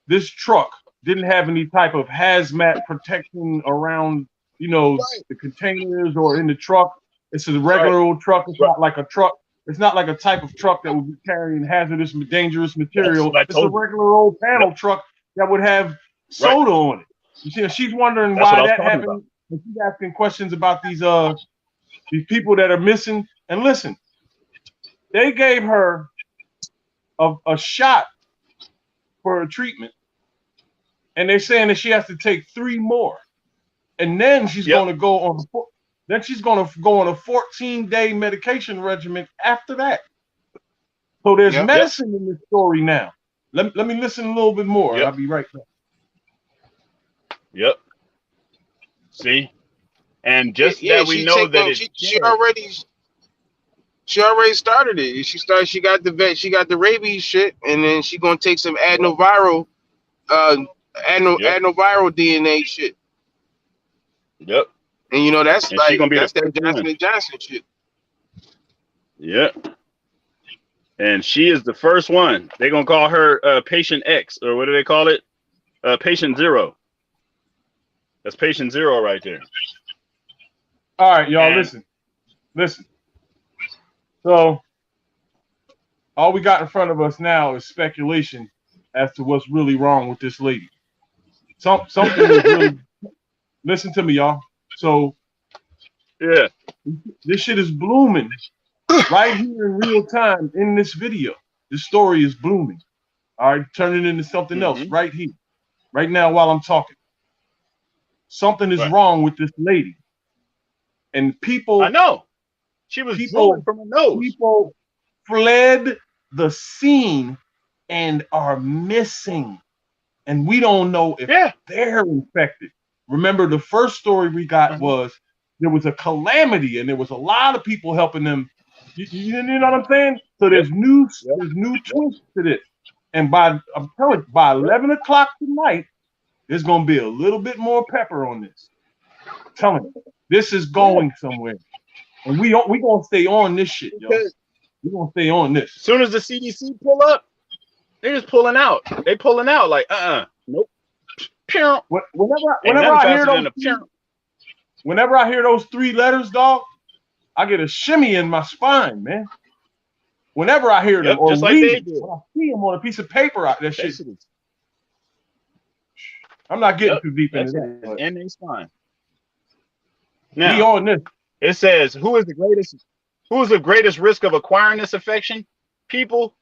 this truck didn't have any type of hazmat protection around, the containers or in the truck. It's a regular old truck. It's not like a truck. It's not like a type of truck that would be carrying hazardous, dangerous material. It's a regular old panel truck that would have soda on it. You see, she's wondering why that happened. And she's asking questions about these people that are missing. And listen, they gave her a shot for a treatment, and they're saying that she has to take 3 more, and then she's going to go on. Then she's going to go on a 14-day medication regimen after that. So there's medicine in this story now. Let me listen a little bit more. I'll be right back. Yep. See, and just that we know that she already started it. She got the rabies shit, and then she gonna take some adenoviral DNA shit. Yep. And that's and like gonna be that Johnson & Johnson shit. Yep. And she is the first one. They're gonna call her patient X, or what do they call it? Patient 0. That's patient 0 right there. All right, y'all, listen. So all we got in front of us now is speculation as to what's really wrong with this lady. Something is really. Listen to me, y'all. So this shit is blooming right here in real time in this video. This story is blooming. All right, turning into something else right here, right now while I'm talking. Something is wrong with this lady, and people. I know. She was blooming from her nose. People fled the scene and are missing, and we don't know if they're infected. Remember, the first story we got was there was a calamity, and there was a lot of people helping them. You know what I'm saying? So there's new twist to this, and I'm telling you, by 11 o'clock tonight, there's gonna be a little bit more pepper on this. I'm telling you, this is going somewhere. And we gonna stay on this shit, yo. We gonna stay on this. As soon as the CDC pull up, they're just pulling out. They pulling out like, nope. Whenever I hear those 3 letters, dog, I get a shimmy in my spine, man. Whenever I hear them or just like read them, when I see them on a piece of paper, that shit. I'm not getting too deep into that. And they spine. Now, we on this. It says, who is the greatest risk of acquiring this infection? People,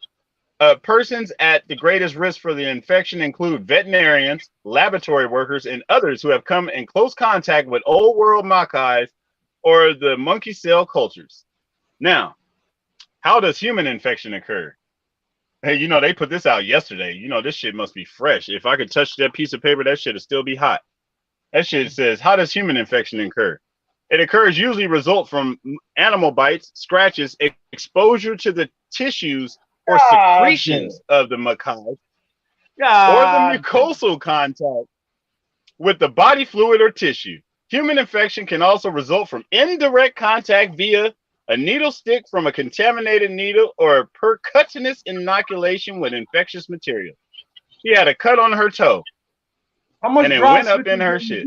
persons at the greatest risk for the infection include veterinarians, laboratory workers, and others who have come in close contact with old world macaques or the monkey cell cultures. Now, how does human infection occur? Hey, they put this out yesterday. This shit must be fresh. If I could touch that piece of paper, that shit would still be hot. That shit says, how does human infection occur? It occurs usually result from animal bites, scratches, exposure to the tissues or secretions of the macaque, or the mucosal contact with the body fluid or tissue. Human infection can also result from indirect contact via a needle stick from a contaminated needle or a percutaneous inoculation with infectious material. She had a cut on her toe. And it went up in her shit.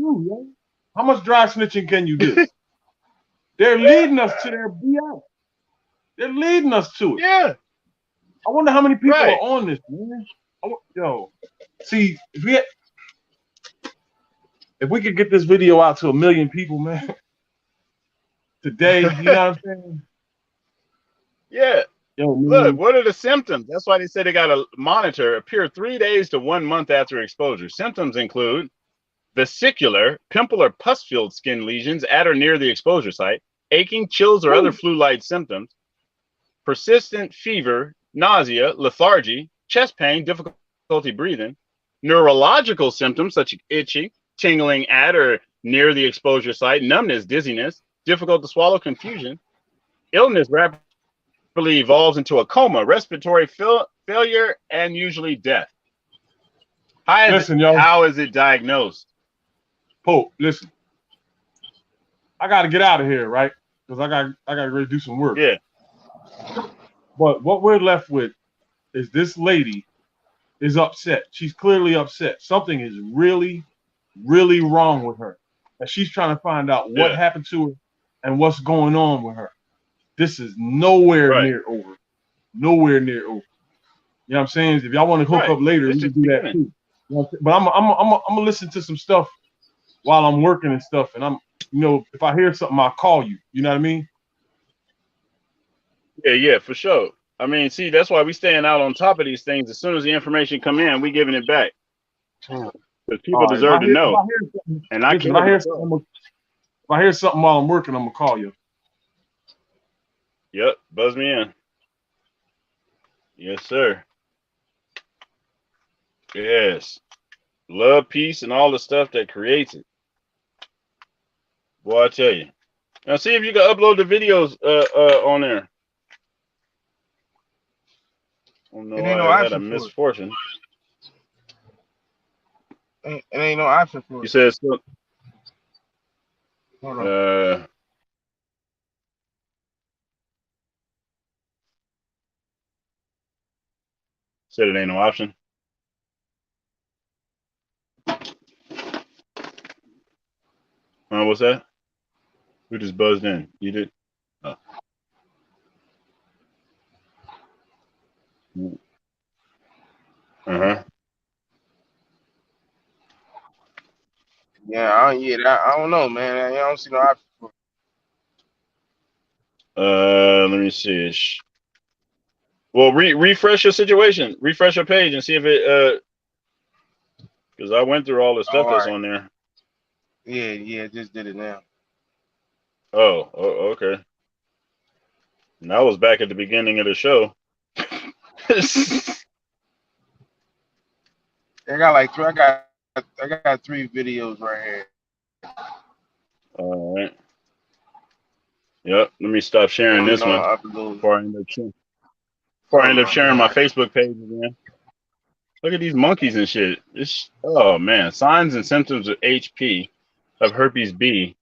How much dry snitching can you do? They're leading us to their BS. They're leading us to it. Yeah. I wonder how many people are on this, man. See, if we could get this video out to 1 million people, man, today, you know what I'm saying? Yeah. Yo, Look, what are the symptoms? That's why they say they got to monitor. Appear 3 days to 1 month after exposure. Symptoms include vesicular, pimple or pus-filled skin lesions at or near the exposure site, aching, chills, or other flu-like symptoms, persistent fever, nausea, lethargy, chest pain, difficulty breathing, neurological symptoms such as itching, tingling at or near the exposure site, numbness, dizziness, difficult to swallow, confusion, illness rapidly evolves into a coma, respiratory failure, and usually death. Listen, yo. How is it diagnosed? Pope, listen. I got to get out of here, right? Because I got to really do some work. Yeah. But what we're left with is this lady is upset. She's clearly upset. Something is really, really wrong with her. And she's trying to find out what happened to her and what's going on with her. This is nowhere near over. Nowhere near over. You know what I'm saying? If y'all want to hook up later, we can do that too. You know, but I'm gonna listen to some stuff while I'm working and stuff. And I'm, you know, if I hear something, I'll call you. You know what I mean? Yeah, for sure. I mean, see, that's why we staying out on top of these things. As soon as the information come in, we giving it back. Because people deserve to know. And I can't. If I hear something while I'm working, I'm gonna call you. Yep, buzz me in. Yes, sir. Yes. Love, peace, and all the stuff that creates it. Boy, I tell you. Now see if you can upload the videos on there. Oh no, I had a misfortune. It ain't no option for it. You said so. Hold on. Said it ain't no option. What's that? Who just buzzed in? You did? Oh. Uh-huh. Yeah, I don't know, man. I don't see no option for it. Let me see. Well, refresh your situation. Refresh your page and see if it because I went through all the stuff that's on there. Yeah, just did it now. Oh, okay. And I was back at the beginning of the show. I got 3 videos right here. All right. Yep. Let me stop sharing this one before I end up sharing my Facebook page again. Look at these monkeys and shit. Oh man, signs and symptoms of HP, of herpes B,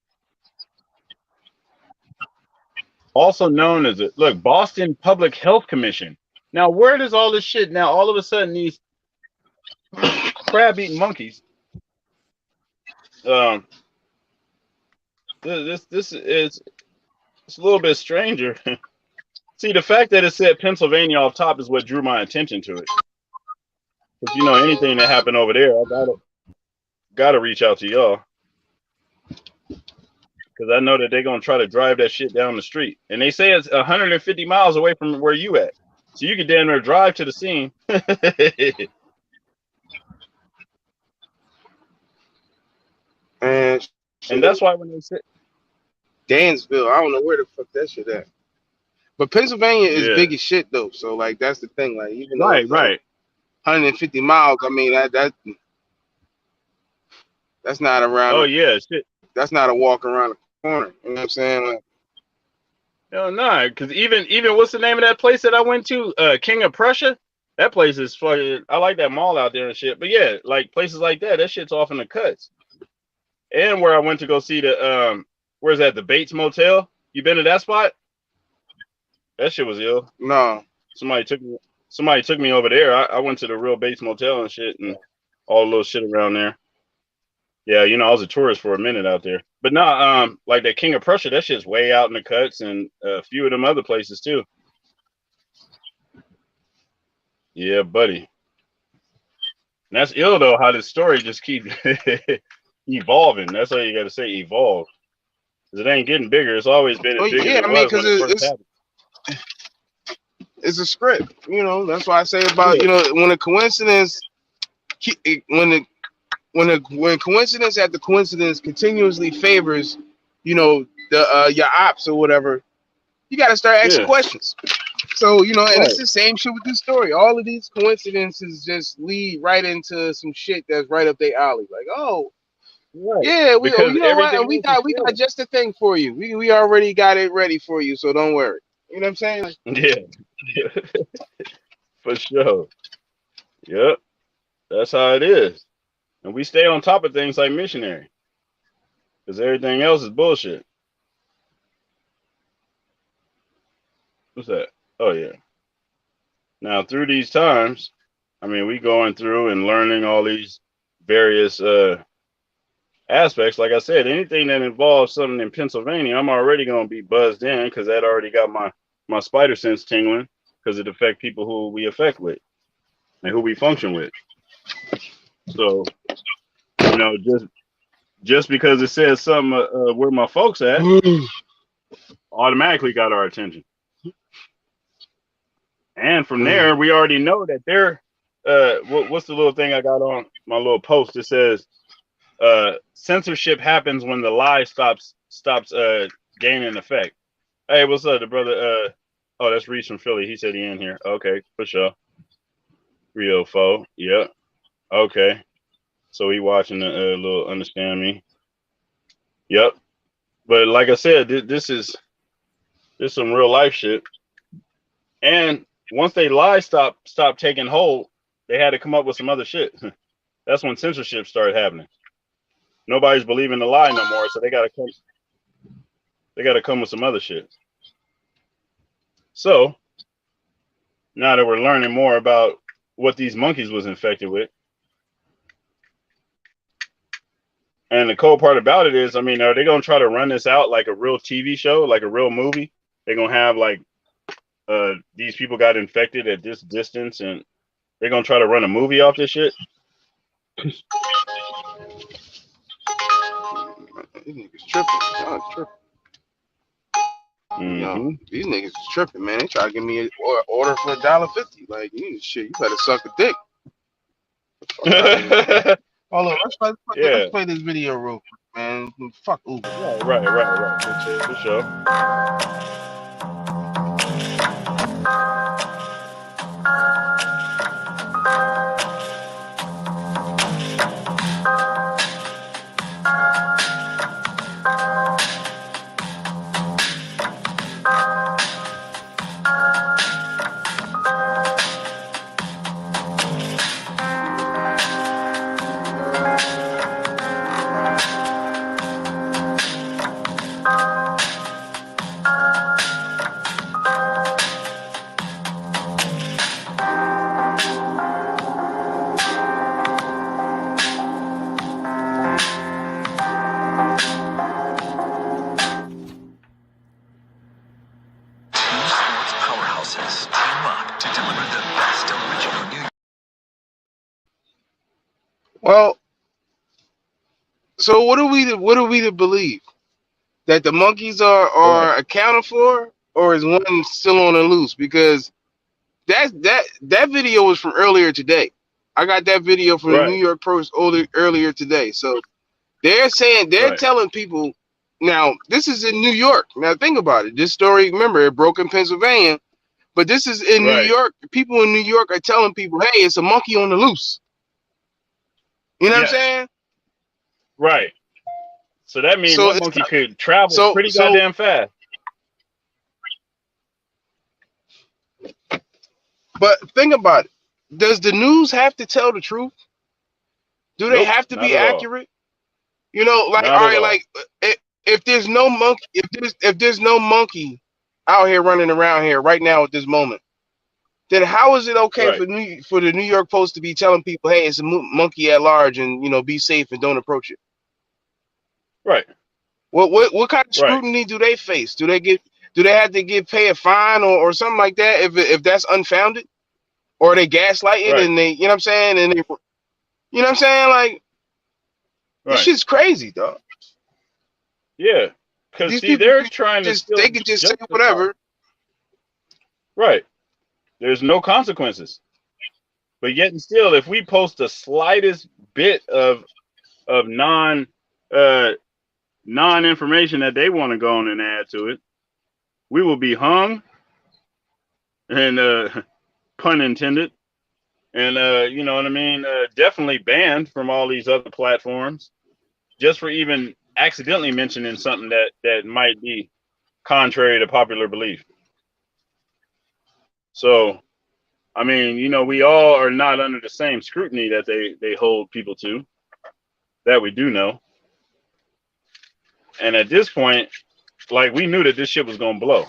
also known as Boston Public Health Commission. Now, where does all this shit? Now, all of a sudden, these crab-eating monkeys. This is it's a little bit stranger. See, the fact that it said Pennsylvania off top is what drew my attention to it. Because you know, anything that happened over there, I gotta reach out to y'all. Because I know that they're gonna try to drive that shit down the street, and they say it's 150 miles away from where you at, so you could damn near drive to the scene. And that's why when they said Dansville, I don't know where the fuck that shit at. But Pennsylvania is big as shit though, so like that's the thing. Like even though it's 150 miles, I mean that's not around. Oh yeah, shit. That's not a walk around the corner. You know what I'm saying? Like, hell no, because even what's the name of that place that I went to? King of Prussia. That place is fucking. I like that mall out there and shit. But yeah, like places like that shit's off in the cuts. And where I went to go see the where's that? The Bates Motel. You been to that spot? That shit was ill. No. Somebody took me over there. I went to the real Bates Motel and shit and all the little shit around there. Yeah, you know, I was a tourist for a minute out there. But no, like that King of Prussia, that shit's way out in the cuts, and a few of them other places too. Yeah, buddy. And that's ill though, how this story just keeps evolving. That's how you got to say evolve. Because it ain't getting bigger. It's always been as big as it was when it first happened. It's a script. You know, that's why I say about, you know, when a coincidence, when coincidence after coincidence continuously favors, you know, the your ops or whatever, you got to start asking questions. So, you know, and it's the same shit with this story. All of these coincidences just lead right into some shit that's right up their alley. Like, oh, yeah, we, you know what? We got just a thing for you. We already got it ready for you, so don't worry. You know what I'm saying? Like, yeah, for sure. Yep, that's how it is. And we stay on top of things like missionary, because everything else is bullshit. What's that? Oh yeah. Now through these times, I mean, we going through and learning all these various aspects. Like I said, anything that involves something in Pennsylvania, I'm already gonna be buzzed in because that already got my spider sense tingling because it affects people who we affect with and who we function with. So, you know, just because it says something where my folks at, automatically got our attention. And from there, we already know that they're what's the little thing I got on my little post? It says censorship happens when the lie stops gaining effect. Hey, what's up, the brother? Oh, that's Reese from Philly. He said he in here. Okay, for sure. 304. Yep. Okay. So he watching the little understand me. Yep. But like I said, this is some real life shit. And once they lie stop taking hold, they had to come up with some other shit. That's when censorship started happening. Nobody's believing the lie no more, so they gotta come with some other shit. So now that we're learning more about what these monkeys was infected with, and the cool part about it is, I mean, are they gonna try to run this out like a real TV show, like a real movie? They're gonna have like these people got infected at this distance, and they're gonna try to run a movie off this shit. These niggas tripping. Y'all tripping. Yo, these niggas is tripping, man. They try to give me an order for $1.50. Like, shit, you better suck a dick. Hold on, let's play this video real quick, man. Fuck Uber. Right. For sure. Well, so what are we to believe? That the monkeys are accounted for, or is one still on the loose? Because that video was from earlier today. I got that video from the New York Post earlier today. So they're saying telling people now this is in New York. Now think about it. This story, remember, it broke in Pennsylvania, but this is in New York. People in New York are telling people, hey, it's a monkey on the loose. You know what I'm saying? Right. So that means that monkey could travel pretty goddamn fast. But think about it. Does the news have to tell the truth? Do they have to be accurate? You know, like all right, like if there's no monkey, if there's no monkey out here running around here right now at this moment, then how is it okay for the New York Post to be telling people, hey, it's a monkey at large, and be safe and don't approach it? Right. What kind of scrutiny do they face? Do they have to pay a fine or something like that if that's unfounded? Or are they gaslighting and they, you know what I'm saying? And they, you know what I'm saying? Like, This shit's crazy, dog. Yeah, because These see, people they're trying to still they can just say justify. whatever. Right. There's no consequences. But yet and still, if we post the slightest bit of non information that they want to go on and add to it, we will be hung and pun intended. And you know what I mean? Definitely banned from all these other platforms just for even accidentally mentioning something that might be contrary to popular belief. So, I mean, you know, we all are not under the same scrutiny that they hold people to. That we do know. And at this point, like, we knew that this shit was gonna blow.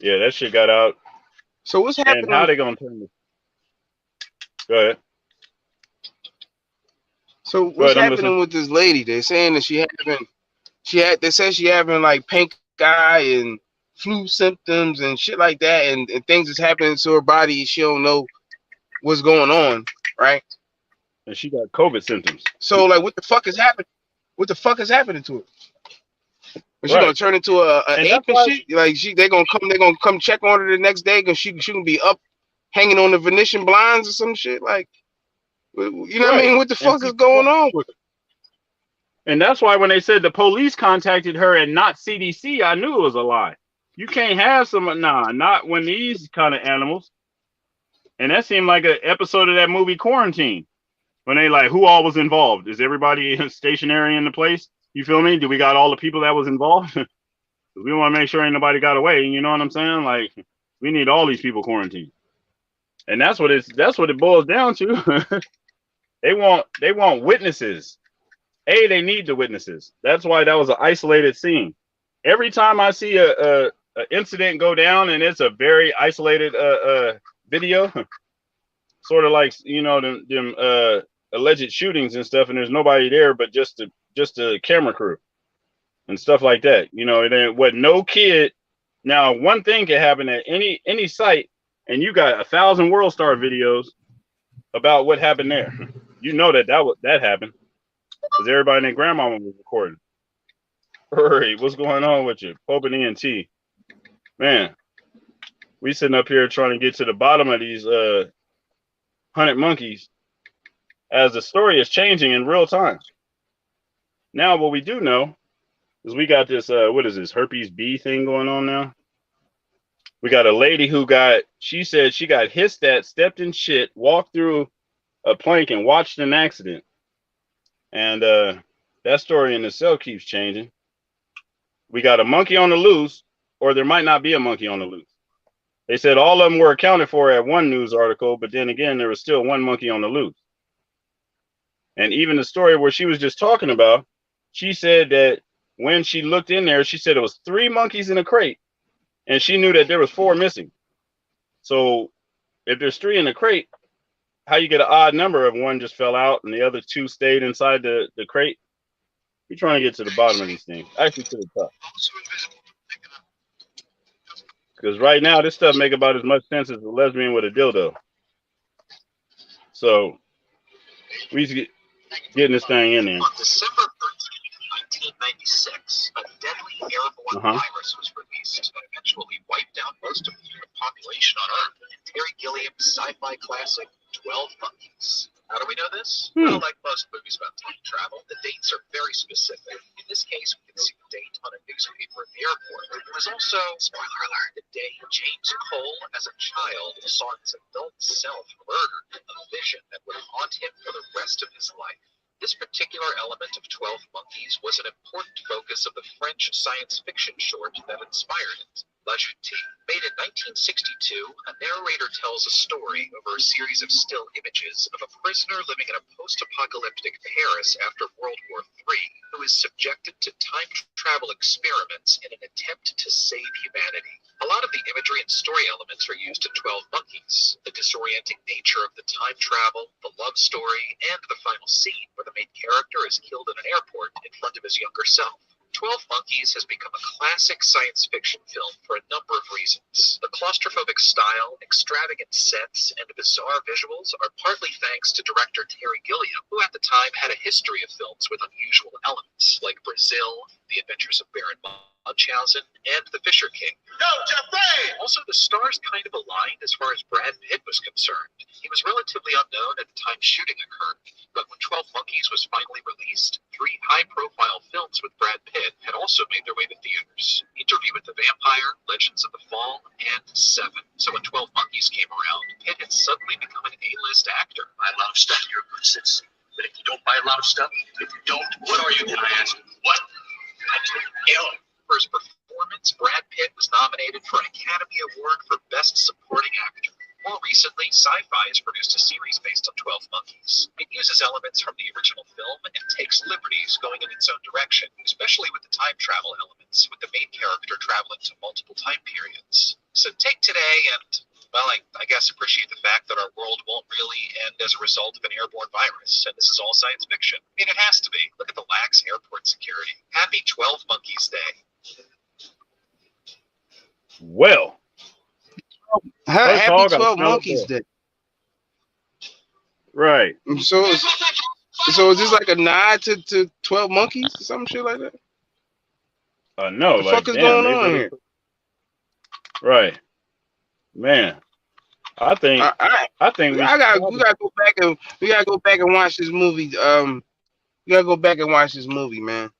Yeah, that shit got out. So what's happening? And how they gonna turn this? Go ahead. So what's happening with this lady? They're saying that they said she having like pink eye and flu symptoms and shit like that, and things is happening to her body. She don't know what's going on, right? And she got COVID symptoms. So like, what the fuck is happening? What the fuck is happening to her? Is she gonna turn into a ape and shit? Like they're gonna come check on her the next day because she can be up hanging on the Venetian blinds or some shit. Like, you know what I mean? What the fuck is going on with her? And that's why when they said the police contacted her and not CDC, I knew it was a lie. You can't have not when these kind of animals. And that seemed like an episode of that movie Quarantine. When they like, who all was involved? Is everybody stationary in the place? You feel me? Do we got all the people that was involved? We want to make sure ain't nobody got away. You know what I'm saying? Like, we need all these people quarantined. And that's what it boils down to. They want witnesses. They need the witnesses. That's why that was an isolated scene. Every time I see a incident go down and it's a very isolated video, sort of like, you know, them alleged shootings and stuff, and there's nobody there but just a camera crew and stuff like that. You know, it ain't what no kid. Now, one thing can happen at any site, and you got 1,000 World Star videos about what happened there. You know that happened because everybody and their grandmama was recording. Hurry, what's going on with you? Pope and ENT. Man, we sitting up here trying to get to the bottom of these 100 monkeys as the story is changing in real time. Now, what we do know is we got this, what is this, herpes B thing going on now? We got a lady she said she got hissed at, stepped in shit, walked through a plank and watched an accident. And that story in itself keeps changing. We got a monkey on the loose, or there might not be a monkey on the loose. They said all of them were accounted for at one news article, but then again, there was still one monkey on the loose. And even the story where she was just talking about, she said that when she looked in there, she said it was 3 monkeys in a crate, and she knew that there was 4 missing. So if there's 3 in the crate, how you get an odd number if one just fell out and the other 2 stayed inside the crate? We're trying to get to the bottom of these things, actually to the top. Because right now, this stuff make about as much sense as a lesbian with a dildo. So we used to getting this thing in there. On December 13, 1996, a deadly airborne virus was released that eventually wiped out most of the human population on Earth in Terry Gilliam's sci-fi classic, 12 Monkeys. How do we know this? Well, like most movies about time travel, the dates are very specific. In this case, we can see the date on a newspaper at the airport. It was also, spoiler alert, the day James Cole, as a child, saw his adult self murdered, a vision that would haunt him for the rest of his life. This particular element of 12 Monkeys was an important focus of the French science fiction short that inspired it. Legend T. Made in 1962, a narrator tells a story over a series of still images of a prisoner living in a post-apocalyptic Paris after World War III, who is subjected to time travel experiments in an attempt to save humanity. A lot of the imagery and story elements are used in 12 Monkeys. The disorienting nature of the time travel, the love story, and the final scene where the main character is killed in an airport in front of his younger self. 12 Monkeys has become a classic science fiction film for a number of reasons. The claustrophobic style, extravagant sets, and bizarre visuals are partly thanks to director Terry Gilliam, who at the time had a history of films with unusual elements, like Brazil, The Adventures of Baron Munchausen, and The Fisher King. Yo, Jeffrey! Also, the stars kind of aligned as far as Brad Pitt was concerned. He was relatively unknown at the time shooting occurred, but when 12 Monkeys was finally released, 3 high-profile films with Brad Pitt had also made their way to theaters: Interview with the Vampire, Legends of the Fall, and Seven. So when 12 Monkeys came around, Pitt had suddenly become an A-list actor. Buy a lot of stuff, you're a good citizen. But if you don't buy a lot of stuff, if you don't, what are you, can I ask? What? For his performance, Brad Pitt was nominated for an Academy Award for Best Supporting Actor. More recently, Sci-Fi has produced a series based on 12 Monkeys. It uses elements from the original film and takes liberties going in its own direction, especially with the time travel elements, with the main character traveling to multiple time periods. So take today and, well, I guess appreciate the fact that our world won't really end as a result of an airborne virus, and this is all science fiction. I mean, it has to be. Look at the lax airport security. Happy 12 Monkeys Day. Well, happy 12 Monkeys Day. Right. So is this like a nod to 12 Monkeys or some shit like that? No. What the fuck is going on here? Right. Man. I think we gotta go back and watch this movie. We gotta go back and watch this movie, man.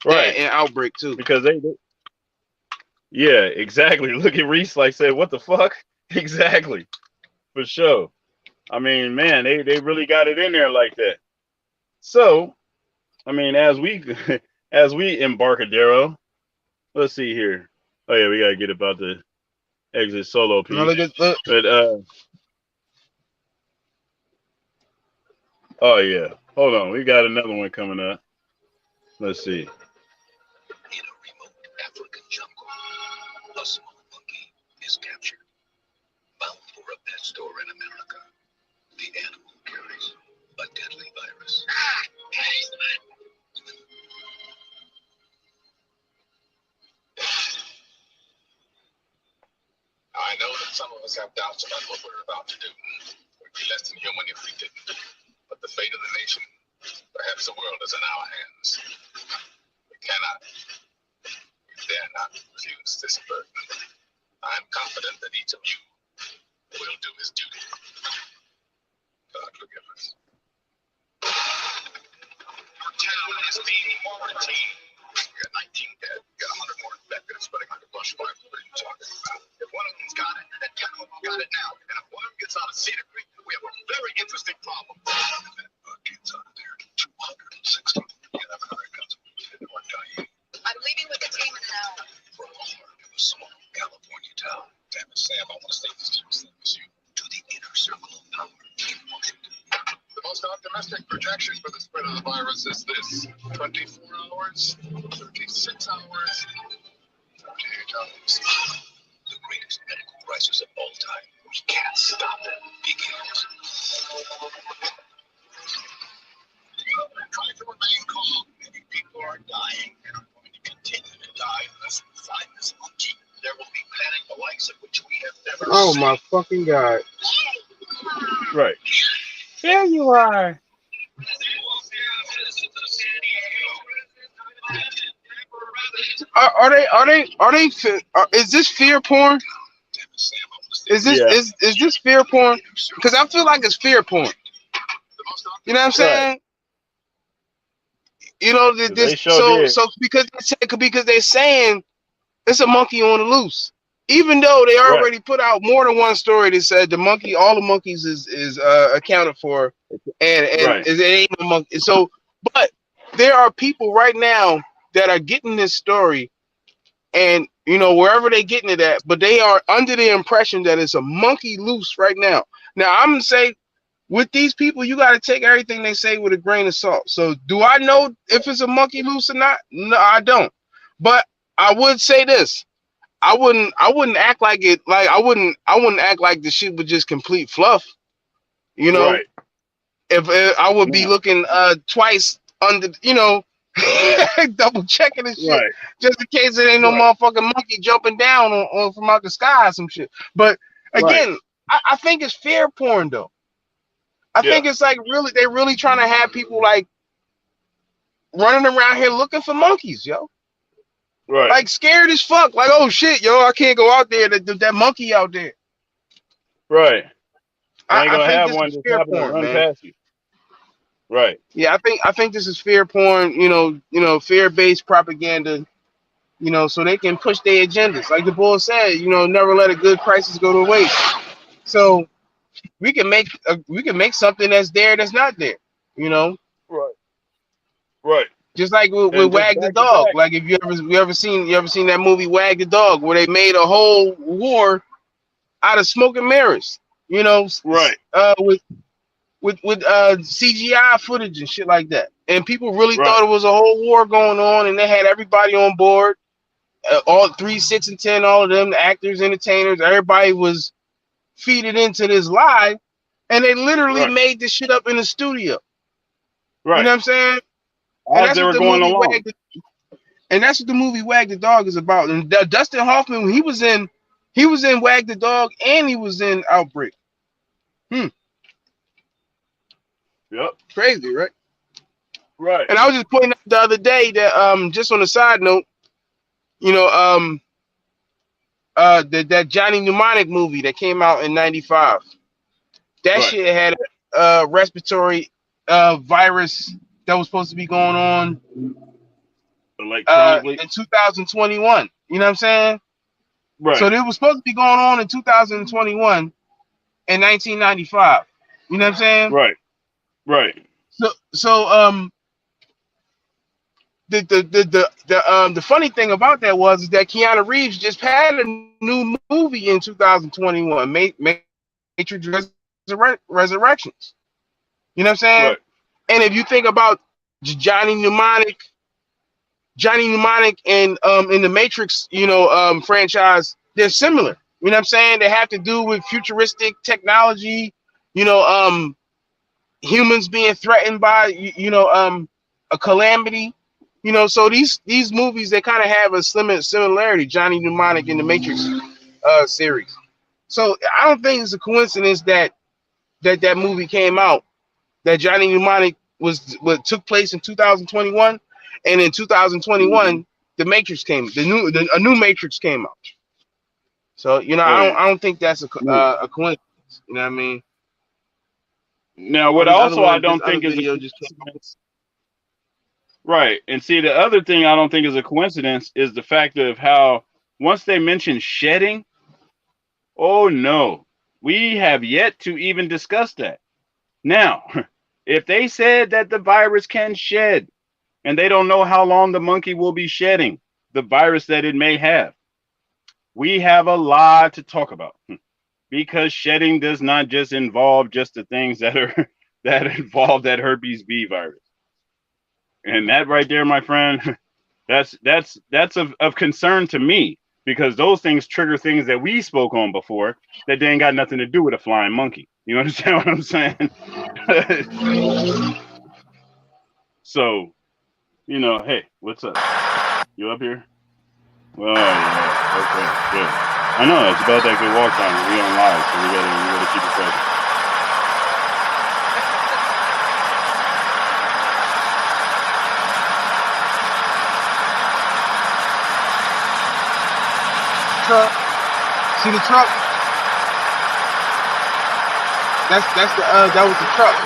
Right. And Outbreak too. Because they yeah, exactly. Look at Reese like said, what the fuck? Exactly. For sure. I mean, man, they really got it in there like that. So, I mean, as we Embarcadero, let's see here. Oh yeah, we gotta get about the exit solo piece. But oh yeah. Hold on, we got another one coming up. Let's see. In a remote African jungle, a small monkey is captured. Bound for a pet store in America, the animal carries a deadly virus. I know that some of us have doubts about what we're about to do. We'd be less than human if we didn't. But the fate of the nation, perhaps the world, is in our hands. We cannot, we dare not refuse this burden. I'm confident that each of you will do his duty. God forgive us. Our town is being quarantined. We got 19 dead. We got 100 more infected and spreading like a brush fire. What are you talking about? If one of them's got it, then 10 of them got it now. And if one of them gets out of Cedar Creek, we have a very interesting problem. If that bug gets out of there, 260. You haven't heard guns. I'm leaving with the team in an hour. From a heart of a small California town. Damn it, Sam, I want to stay just as same as you. To the inner circle of power. The most optimistic projection for the spread of the virus is this: 24 hours, 36 hours, 48 hours. The greatest medical crisis of all time. We can't stop it. Begins. Try to remain calm. Many people are dying and are going to continue to die unless we find this monkey. There will be panic the likes of which we have never Oh seen. my fucking God. Right. There you are. Is this fear porn? Is this fear porn? Because I feel like it's fear porn. You know what I'm saying? Right. You know, because they're saying it's a monkey on the loose, even though they already put out more than one story that said all the monkeys is accounted for, and it ain't a monkey. So, but there are people right now that are getting this story, and you know wherever they're getting it at, but they are under the impression that it's a monkey loose right now. Now I'm gonna say, with these people, you got to take everything they say with a grain of salt. So, do I know if it's a monkey loose or not? No, I don't. But I would say this: I wouldn't act like it. Like I wouldn't act like the shit was just complete fluff. You know, if I would be looking twice under. You know, double checking the shit, Right. just in case it ain't no motherfucking monkey jumping down on from out the sky or some shit. But again, I think it's fear porn though. I think it's like they're really trying to have people like running around here looking for monkeys, yo. Right. Like scared as fuck. Like, oh shit, yo, I can't go out there. That monkey out there. Right. I ain't I gonna think have this one is just fear happen to porn, run man. past you. Right. Yeah, I think this is fear porn. You know, fear-based propaganda. You know, so they can push their agendas. Like the bull said, you know, never let a good crisis go to waste. So we can make something that's there that's not there. You know. Right. Right. Just like with And just Wag the back to Dog. back. Like if you ever seen that movie Wag the Dog, where they made a whole war out of smoke and mirrors. You know, Right. with CGI footage and shit like that. And people really Right. thought it was a whole war going on, and they had everybody on board. All 3, 6, and 10, all of them, the actors, entertainers, everybody was feeded into this lie, and they literally made this shit up in the studio. Right. You know what I'm saying? As they were going along. And that's what the movie Wag the Dog is about. And Dustin Hoffman, when he was in Wag the Dog, and he was in Outbreak. Yep. Crazy, right? Right. And I was just pointing out the other day that just on a side note, you know, that Johnny Mnemonic movie that came out in '95. That shit had a respiratory virus that was supposed to be going on electronically in 2021. You know what I'm saying? Right. So it was supposed to be going on in 2021 in 1995. You know what I'm saying? Right. Right. So the funny thing about that is that Keanu Reeves just had a new movie in 2021, Matrix Resurrections. You know what I'm saying? Right. And if you think about Johnny Mnemonic and in the Matrix, franchise, they're similar. You know what I'm saying? They have to do with futuristic technology, humans being threatened by a calamity. So these movies, they kind of have a similarity, Johnny Mnemonic in the Matrix series. So I don't think it's a coincidence that movie came out, that Johnny Mnemonic took place in 2021, and in 2021 the Matrix a new Matrix came out. So I don't think that's a coincidence. You know what I mean? Now, what also I don't think is a coincidence. Right. And see, the other thing I don't think is a coincidence is the fact of how once they mention shedding, oh no, we have yet to even discuss that. Now, if they said that the virus can shed and they don't know how long the monkey will be shedding the virus that it may have, we have a lot to talk about, because shedding does not just involve just the things that involve that herpes B virus. And that right there, my friend, that's of concern to me, because those things trigger things that we spoke on before that they ain't got nothing to do with a flying monkey. You understand what I'm saying? So, hey, what's up? You up here? Oh, yeah. Okay, good. I know, it's about that good walk time. We on live, so we gotta keep it focused. Truck. See the truck? That was the truck.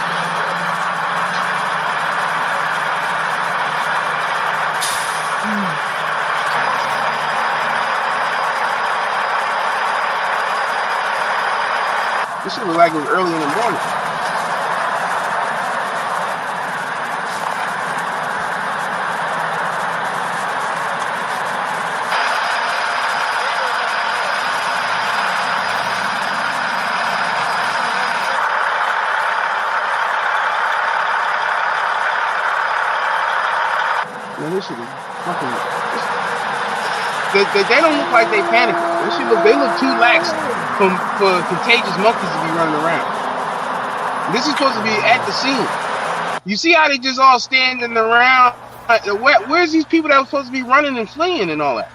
This shit look like it was early in the morning. Man, this shit is fucking. They don't look like they panicking. They look too lax for contagious monkeys to be running around. This is supposed to be at the scene. You see how they just all standing around Where's these people that were supposed to be running and fleeing and all that?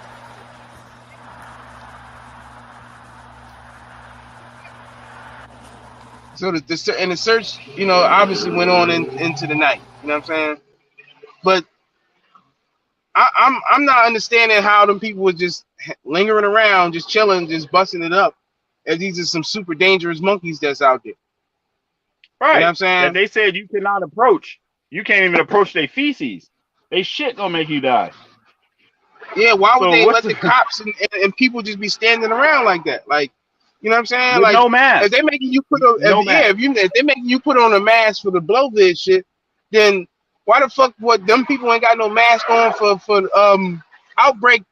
So the search, obviously went on into the night. You know what I'm saying? But I'm not understanding how them people were just lingering around, just chilling, just busting it up, as these are some super dangerous monkeys that's out there. Right. You know what I'm saying? That they said you cannot approach. You can't even approach their feces. They shit gonna make you die. Yeah, why would they let the cops and people just be standing around like that? Like, you know what I'm saying? With like no mask. If they making you put on if they making you put on a mask for the blow vid shit, then why the fuck them people ain't got no mask on for outbreak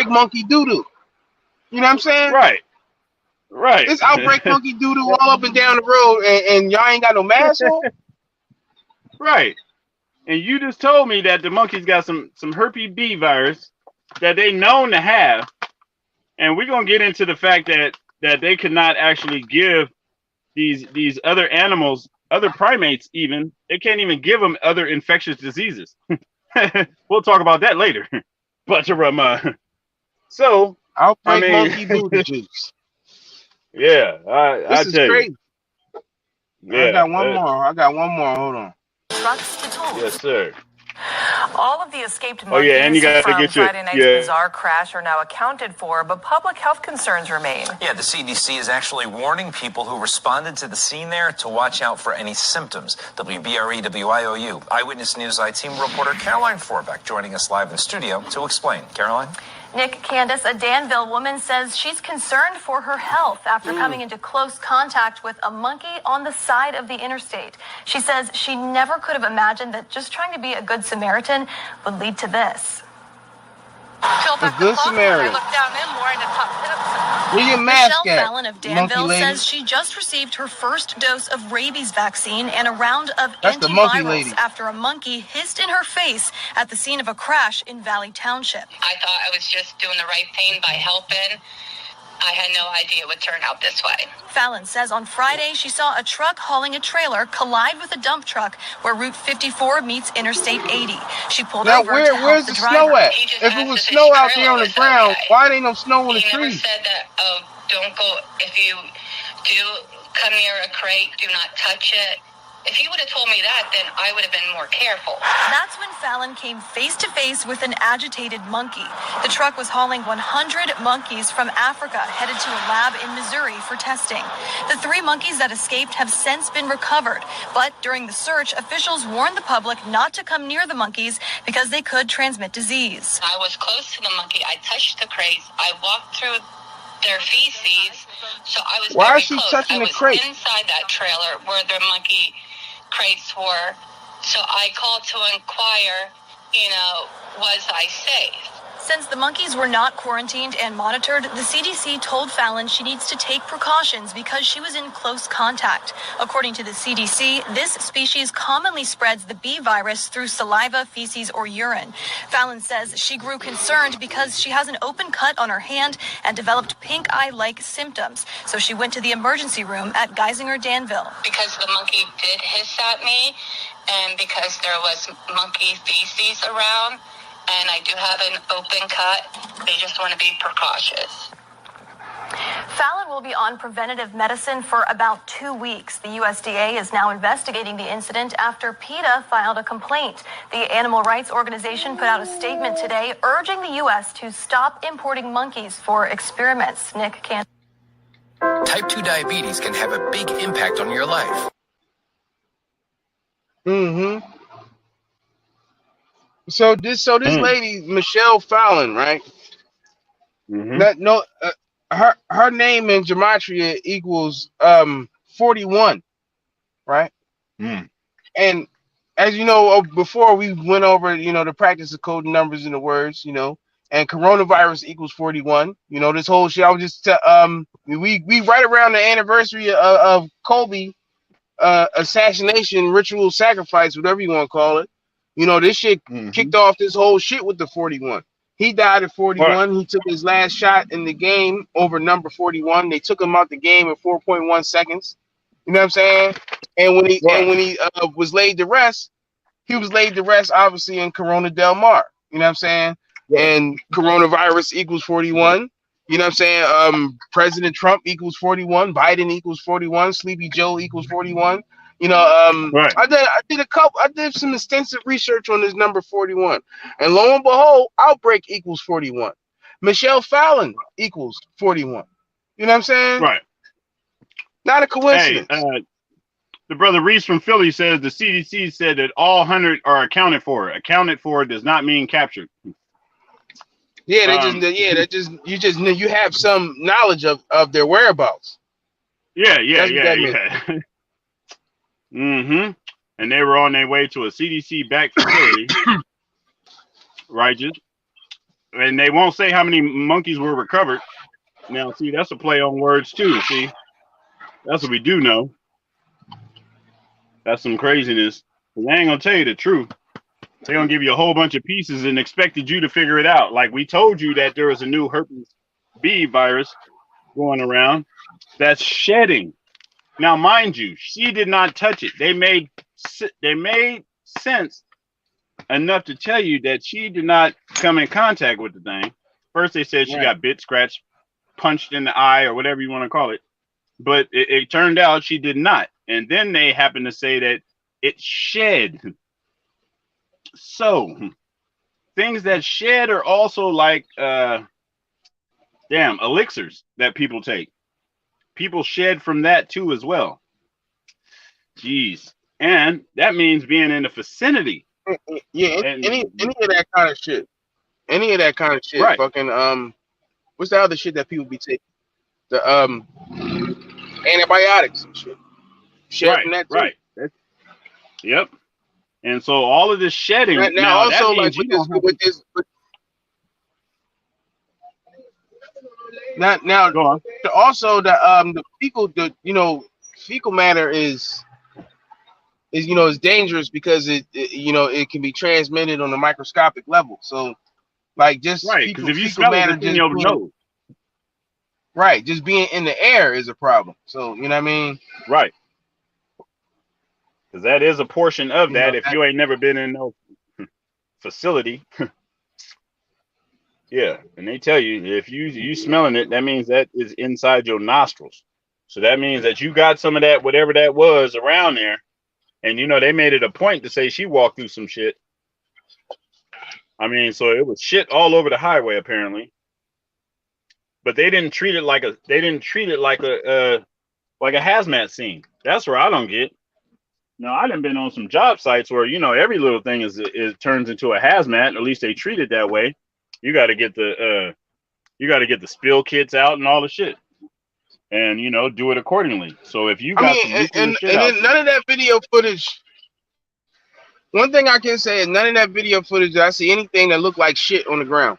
monkey doo-doo? You know what I'm saying? Right. This outbreak monkey doo-doo all up and down the road and y'all ain't got no mask on? Right. And you just told me that the monkeys got some herpes B virus that they known to have. And we're gonna get into the fact that they could not actually give these other animals, other primates even, they can't even give them other infectious diseases. We'll talk about that later. But so outbreak monkey doo-doo juice. Yeah, I this tell is crazy. You. Yeah, I got one more. Hold on. Trucks to tools. Yes, sir. All of the escaped monkeys and you gotta from get Friday night's bizarre crash are now accounted for, but public health concerns remain. Yeah, the CDC is actually warning people who responded to the scene there to watch out for any symptoms. WBRE WIOU Eyewitness News I-Team reporter Caroline Forbeck joining us live in studio to explain. Caroline? Nick, Candace, a Danville woman says she's concerned for her health after coming into close contact with a monkey on the side of the interstate. She says she never could have imagined that just trying to be a good Samaritan would lead to this. A good Samaritan. Where your mask Michelle at, Fallon of Danville says she just received her first dose of rabies vaccine and a round of antivirals after a monkey hissed in her face at the scene of a crash in Valley Township. I thought I was just doing the right thing by helping. I had no idea it would turn out this way. Fallon says on Friday she saw a truck hauling a trailer collide with a dump truck where Route 54 meets Interstate 80. She pulled over to help the driver. Snow at? If it was snow out there on the ground, why ain't no snow on the trees? He never said that, don't go, if you do come near a crate, do not touch it. If he would have told me that, then I would have been more careful. That's when Fallon came face to face with an agitated monkey. The truck was hauling 100 monkeys from Africa headed to a lab in Missouri for testing. The 3 monkeys that escaped have since been recovered, but during the search, officials warned the public not to come near the monkeys because they could transmit disease. I was close to the monkey. I touched the crates. I walked through their feces, so I was Why very is she close. touching I the crate? was inside that trailer where the monkey crates were, so I called to inquire, was I safe? Since the monkeys were not quarantined and monitored, the CDC told Fallon she needs to take precautions because she was in close contact. According to the CDC, this species commonly spreads the B virus through saliva, feces, or urine. Fallon says she grew concerned because she has an open cut on her hand and developed pink eye-like symptoms. So she went to the emergency room at Geisinger Danville. Because the monkey did hiss at me, and because there was monkey feces around, and I do have an open cut, they just want to be precautious. Fallon will be on preventative medicine for about 2 weeks. The USDA is now investigating the incident after PETA filed a complaint. The animal rights organization put out a statement today urging the U.S. to stop importing monkeys for experiments. Nick Can't. Type 2 diabetes can have a big impact on your life. Mm-hmm. So this lady, Michelle Fallon, right? Mm-hmm. Her name in gematria equals 41, right? And as you know, before we went over, the practice of coding numbers into words, and coronavirus equals 41. This whole shit. I was just we right around the anniversary of Kobe assassination, ritual sacrifice, whatever you want to call it. This shit kicked off this whole shit with the 41. He died at 41. Right. He took his last shot in the game over number 41. They took him out the game in 4.1 seconds. You know what I'm saying? And when he was laid to rest, he was laid to rest, obviously, in Corona Del Mar. You know what I'm saying? Yeah. And coronavirus equals 41. You know what I'm saying? President Trump equals 41. Biden equals 41. Sleepy Joe equals 41. You know, right. I did some extensive research on this number 41. And lo and behold, Outbreak equals 41. Michelle Fallon equals 41. You know what I'm saying? Right. Not a coincidence. Hey, the brother Reese from Philly says the CDC said that all 100 are accounted for. Accounted for does not mean captured. Yeah, you have some knowledge of their whereabouts. Yeah. Mm-hmm. And they were on their way to a CDC-backed facility. Righteous. And they won't say how many monkeys were recovered. Now, see, that's a play on words, too. See, that's what we do know. That's some craziness. They ain't going to tell you the truth. They're going to give you a whole bunch of pieces and expected you to figure it out. Like we told you that there was a new herpes B virus going around that's shedding. Now, mind you, she did not touch it. They made sense enough to tell you that she did not come in contact with the thing. First, they said she got bit, scratched, punched in the eye, or whatever you want to call it. But it turned out she did not. And then they happened to say that it shed. So, things that shed are also like, elixirs that people take. People shed from that too as well. Jeez. And that means being in the vicinity. Yeah, any of that kind of shit. Any of that kind of shit. Right. Fucking what's the other shit that people be taking? The antibiotics and shit. Shed from that too. Right. Yep. And so all of this shedding now also like with this now go on. Also the fecal matter is dangerous because it can be transmitted on a microscopic level. So like just because if you smell it, it's in your nose. Right, just being in the air is a problem. So you know what I mean? Right. Because that is a portion of that. If you ain't never been in no facility, yeah. And they tell you if you smelling it, that means that is inside your nostrils. So that means that you got some of that, whatever that was around there. And they made it a point to say she walked through some shit. I mean, so it was shit all over the highway apparently. But they didn't treat it like a hazmat scene. That's where I don't get. Now, I done been on some job sites where, every little thing is turns into a hazmat. At least they treat it that way. You got to get the spill kits out and all the shit, and do it accordingly. So if you got none of that video footage. One thing I can say is none of that video footage did I see anything that looked like shit on the ground.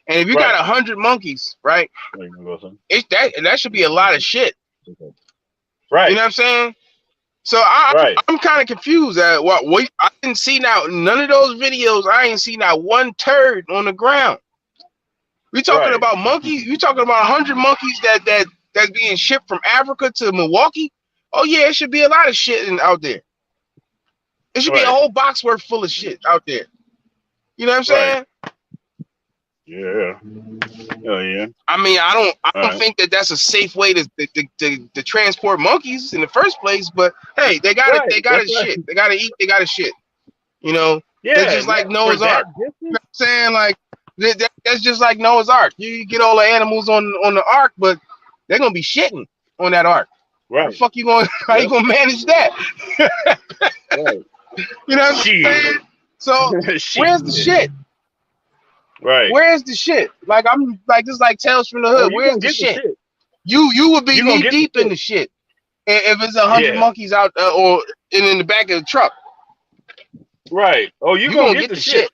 And if you got 100 monkeys, right? That should be a lot of shit. Right. You know what I'm saying? So I'm kind of confused at what I didn't see now. None of those videos, I ain't seen not one turd on the ground. We talking about monkeys. You talking about 100 monkeys that's being shipped from Africa to Milwaukee. Oh yeah, it should be a lot of shit out there. It should be a whole box worth full of shit out there. You know what I'm saying? Yeah. Oh yeah. I mean, I don't think that's a safe way to transport monkeys in the first place. But hey, they got shit. They gotta eat. They gotta shit. Yeah. It's just like Noah's Ark. You know what I'm saying? Like that's just like Noah's Ark. You get all the animals on the ark, but they're gonna be shitting on that ark. Right. How the fuck how you gonna manage that? Right. You know what I'm saying? So where's the shit? Right. Where's the shit? Like I'm like this, like Tales from the Hood. Where's the shit? You would be knee deep in the shit if it's 100 monkeys out or in the back of the truck. Right. Oh, you gonna get the shit.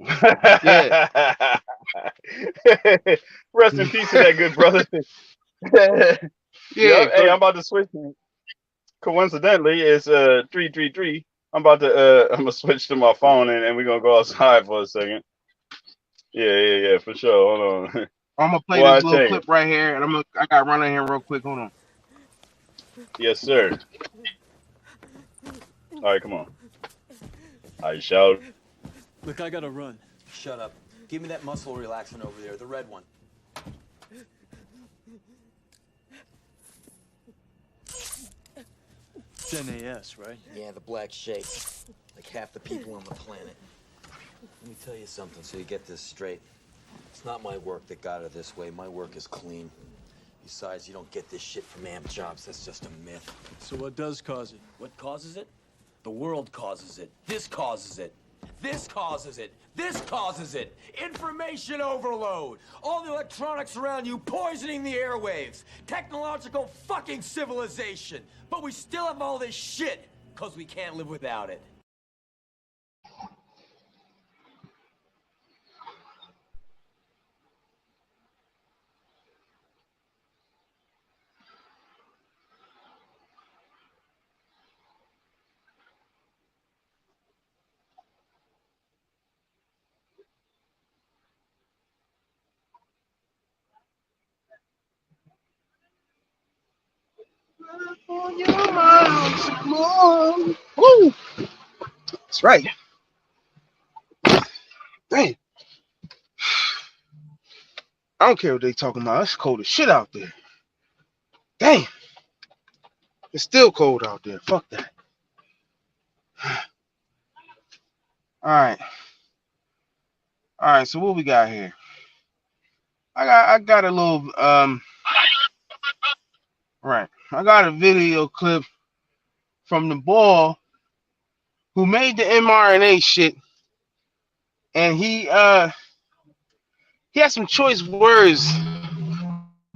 Yeah. Rest in peace to that good brother. Yeah. Hey, I'm about to switch. Coincidentally, it's 333. I'm gonna switch to my phone and we're gonna go outside for a second. Yeah, for sure. Hold on. I'm gonna play this little clip right here, and I gotta run in here real quick. Hold on. Yes, sir. All right, come on. I shall. Look, I gotta run. Shut up. Give me that muscle relaxant over there, the red one. 10 AS, right? Yeah, the black shake. Like half the people on the planet. Let me tell you something so you get this straight. It's not my work that got her this way. My work is clean. Besides, you don't get this shit from amp jobs. That's just a myth. So what does cause it? What causes it? The world causes it. This causes it. This causes it. This causes it. Information overload. All the electronics around you poisoning the airwaves. Technological fucking civilization. But we still have all this shit because we can't live without it. Woo! That's right. Dang. I don't care what they talking about. It's cold as shit out there. Dang. It's still cold out there. Fuck that. All right. So what we got here? I got a little right. I got a video clip from the boy who made the mRNA shit, and he had some choice words,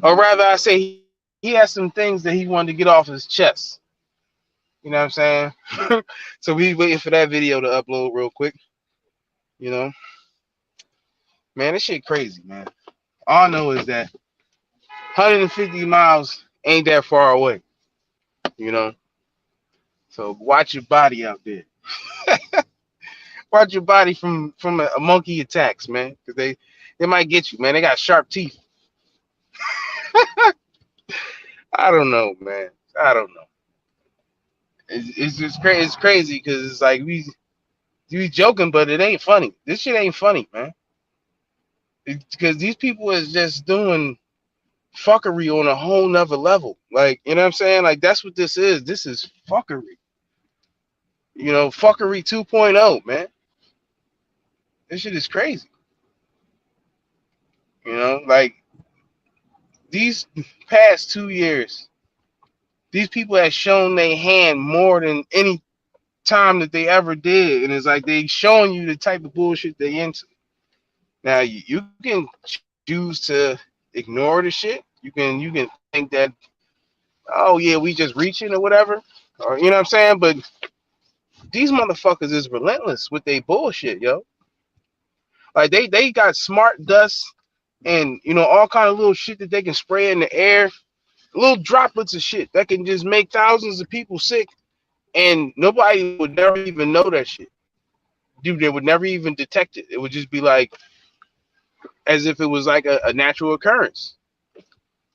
or rather, I say he has some things that he wanted to get off his chest. You know what I'm saying? So we waiting for that video to upload real quick. You know, man, this shit crazy, man. All I know is that 150 miles ain't that far away. You know, so watch your body out there. Watch your body from a monkey attacks, man, because they might get you, man. They got sharp teeth. I don't know, man. I don't know. It's just crazy. It's crazy because it's like we joking, but it ain't funny. This shit ain't funny, man. Because these people is just doing fuckery on a whole nother level. Like, you know what I'm saying? Like, that's what this is. This is fuckery. You know, fuckery 2.0, man. This shit is crazy. You know, like these past 2 years, these people have shown their hand more than any time that they ever did. And it's like they showing you the type of bullshit they into. Now you can choose to ignore the shit. You can think that, oh yeah, we just reaching or whatever. Or you know what I'm saying? But these motherfuckers is relentless with their bullshit, yo. Like they got smart dust and you know all kind of little shit that they can spray in the air, little droplets of shit that can just make thousands of people sick, and nobody would never even know that shit. Dude, they would never even detect it. It would just be like as if it was like a natural occurrence.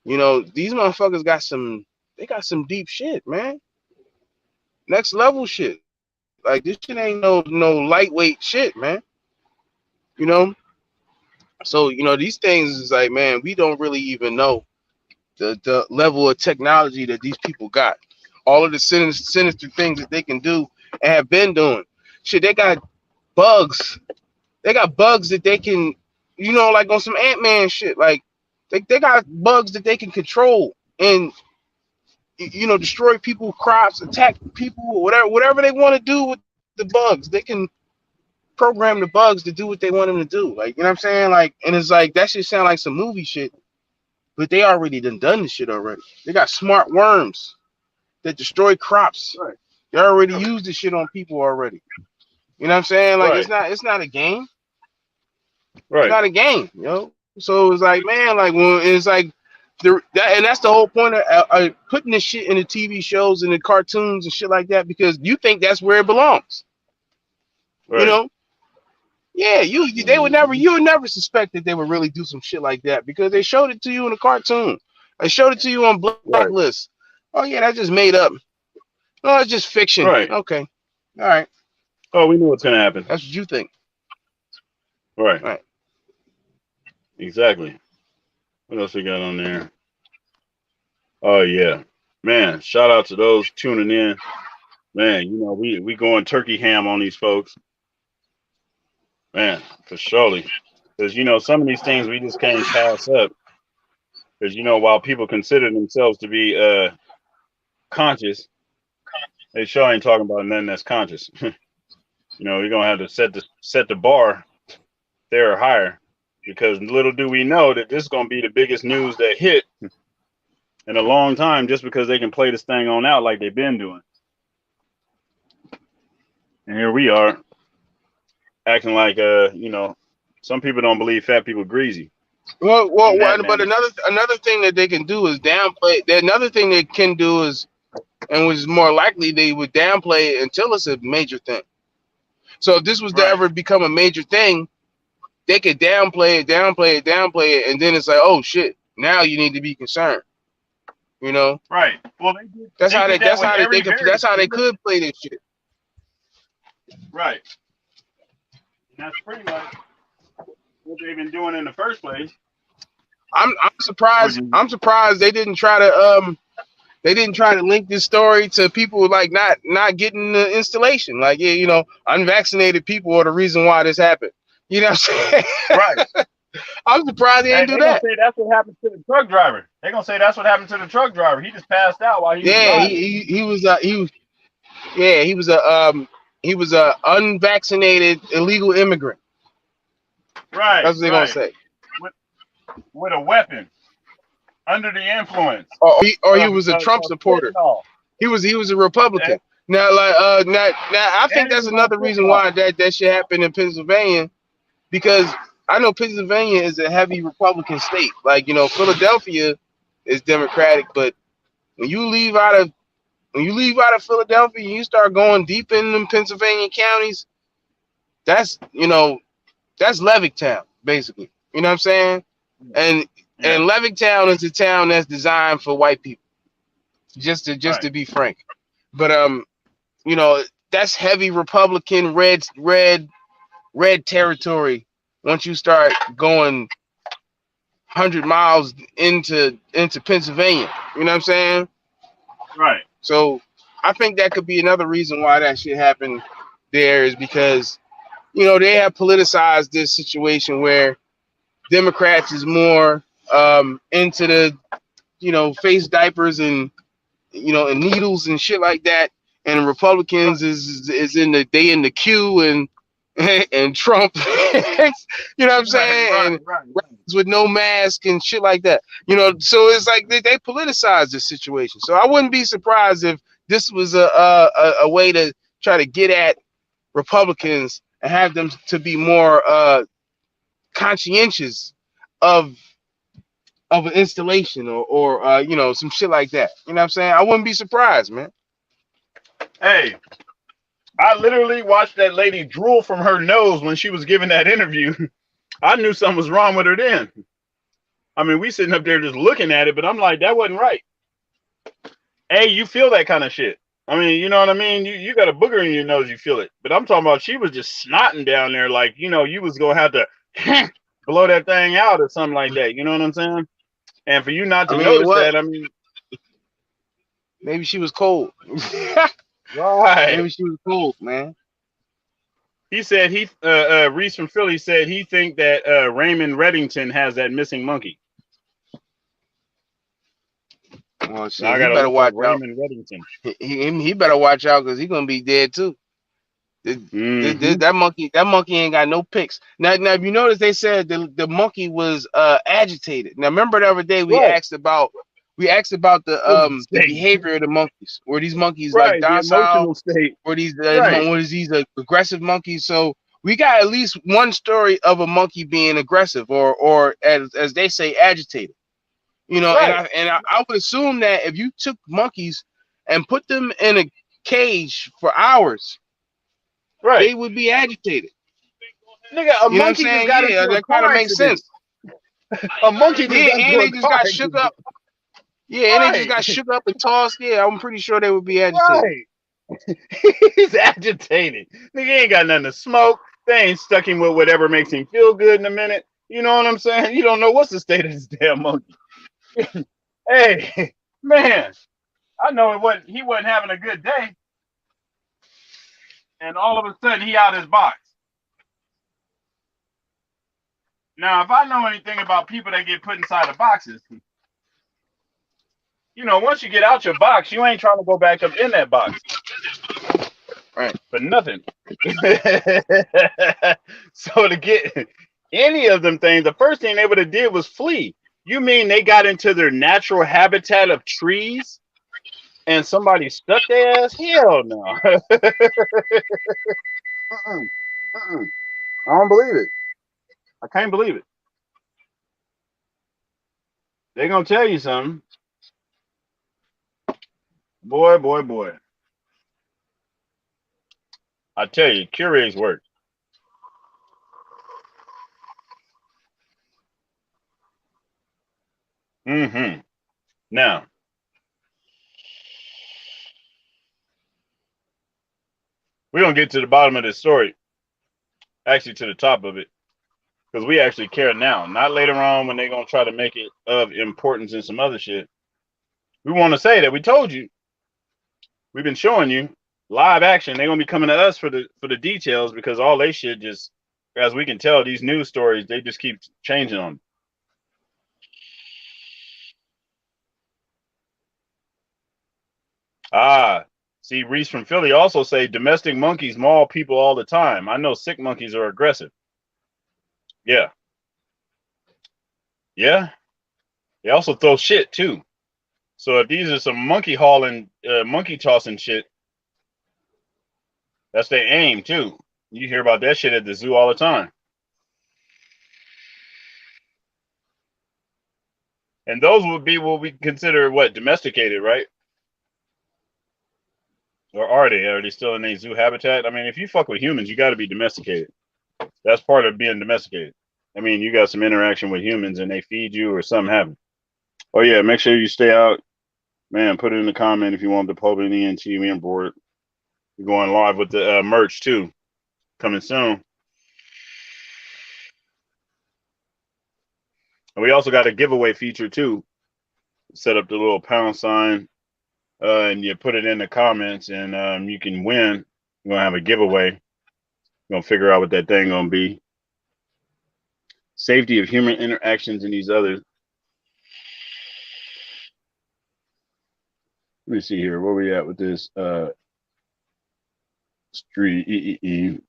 You know, these motherfuckers got some deep shit, man. Next level shit. Like this shit ain't no lightweight shit, man. You know? So, you know, these things is like, man, we don't really even know the level of technology that these people got. All of the sinister things that they can do and have been doing. Shit, they got bugs. They got bugs that they can, you know, like on some Ant-Man shit. Like, they got bugs that they can control and, you know, destroy people's crops, attack people, whatever they want to do with the bugs. They can program the bugs to do what they want them to do. Like, you know what I'm saying? Like, and it's like, that shit sound like some movie shit, but they already done this shit already. They got smart worms that destroy crops. Right. They already used this shit on people already. You know what I'm saying? Like, right. It's not a game. Right. It's not a game, you know? So it's like, man, like, when it's like, and that's the whole point of putting this shit in the TV shows and the cartoons and shit like that, because you think that's where it belongs. Right. You know? Yeah, you would never suspect that they would really do some shit like that because they showed it to you in a cartoon. They showed it to you on Blacklist. Right. Oh yeah, that's just made up. Oh, it's just fiction. Right. Okay. All right. Oh, we know what's gonna happen. That's what you think. Right. Right. Exactly. What else we got on there? Oh yeah, man! Shout out to those tuning in. Man, you know we going turkey ham on these folks. Man, for surely, because you know some of these things we just can't pass up. Because you know while people consider themselves to be conscious, they sure ain't talking about nothing that's conscious. You know we're gonna have to set the bar there or higher. Because little do we know that this is gonna be the biggest news that hit in a long time, just because they can play this thing on out like they've been doing. And here we are acting like you know, some people don't believe fat people greasy. Well, but another thing that they can do is downplay. Another thing they can do is, and was more likely they would downplay it until it's a major thing. So if this was to ever become a major thing, they could downplay it, and then it's like, oh shit, now you need to be concerned. You know? Right. Well, that's how they could play this shit. Right. And that's pretty much what they've been doing in the first place. I'm surprised. I'm surprised they didn't try to link this story to people like not getting the installation. Like, yeah, you know, unvaccinated people are the reason why this happened. You know what I'm saying? Right. I'm surprised they didn't do that. Say that's what happened to the truck driver. They're gonna say that's what happened to the truck driver. He just passed out while he was driving. He was a unvaccinated illegal immigrant. Right. That's what they're gonna say. With a weapon, under the influence. Or he was a Trump supporter. He was a Republican. Now, I think that's another reason why that shit happened in Pennsylvania, because I know Pennsylvania is a heavy Republican state. Like, you know, Philadelphia is Democratic, but when you leave out of Philadelphia and you start going deep in them Pennsylvania counties, that's Levittown, basically. You know what I'm saying? And Levittown is a town that's designed for white people. Just to be frank. But you know, that's heavy Republican red territory once you start going 100 miles into Pennsylvania. You know what I'm saying? Right. So I think that could be another reason why that shit happened there, is because, you know, they have politicized this situation where Democrats is more into the, you know, face diapers and, you know, and needles and shit like that, and Republicans is in the queue and Trump, you know what I'm saying, with no mask and shit like that, you know. So it's like they politicize this situation. So I wouldn't be surprised if this was a way to try to get at Republicans and have them to be more conscientious of an installation or you know, some shit like that. You know what I'm saying? I wouldn't be surprised, man. Hey, I literally watched that lady drool from her nose when she was giving that interview. I knew something was wrong with her then. I mean, we sitting up there just looking at it, but I'm like, that wasn't right. Hey, you feel that kind of shit. I mean, you know what I mean? You got a booger in your nose, you feel it. But I'm talking about she was just snotting down there like, you know, you was going to have to blow that thing out or something like that. You know what I'm saying? And for you not to notice that, I mean, maybe she was cold. Right. Maybe she was cold, man. He said Reese from Philly said he think that Raymond Reddington has that missing monkey. Well, shit, he better watch out. Raymond Reddington. He better watch out, because he's gonna be dead too. That monkey ain't got no pics. Now if you notice, they said the monkey was agitated. Now remember the other day we asked about the behavior of the monkeys. Were these monkeys like docile? Were these these aggressive monkeys? So we got at least one story of a monkey being aggressive or as they say, agitated. You know, and I would assume that if you took monkeys and put them in a cage for hours, they would be agitated. Nigga, a monkey just got into that kind of makes sense. A monkey just got shook up. Yeah, and they just got shook up and tossed. Yeah, I'm pretty sure they would be agitated. Right. He's agitated. Nigga ain't got nothing to smoke. They ain't stuck him with whatever makes him feel good in a minute. You know what I'm saying? You don't know what's the state of this damn monkey. Hey, man, I know he wasn't having a good day. And all of a sudden he out his box. Now, if I know anything about people that get put inside of boxes, you know, once you get out your box, you ain't trying to go back up in that box. Right. For nothing. So to get any of them things, the first thing they would have did was flee. You mean they got into their natural habitat of trees and somebody stuck their ass? Hell no. I don't believe it. I can't believe it. They're going to tell you something. Boy, boy, boy. I tell you, Cure's work. Mm-hmm. Now, we're going to get to the bottom of this story. Actually, to the top of it. Because we actually care now. Not later on when they're going to try to make it of importance and some other shit. We want to say that we told you. We've been showing you live action. They're going to be coming to us for the details because all they shit just, as we can tell, these news stories, they just keep changing them. See, Reese from Philly also say domestic monkeys maul people all the time. I know sick monkeys are aggressive. Yeah. Yeah. They also throw shit too. So if these are some monkey hauling, monkey tossing shit, that's their aim too. You hear about that shit at the zoo all the time. And those would be what we consider domesticated, right? Or are they? Are they still in a zoo habitat? I mean, if you fuck with humans, you got to be domesticated. That's part of being domesticated. I mean, you got some interaction with humans and they feed you or something happens. Oh yeah, make sure you stay out. Man, put it in the comment if you want the Pulp and ENT on board. We're going live with the merch too. Coming soon. And we also got a giveaway feature too. Set up the little pound sign and you put it in the comments and you can win. We're going to have a giveaway. We're going to figure out what that thing going to be. Safety of human interactions and these others. Let me see here. Where we at with this? Street.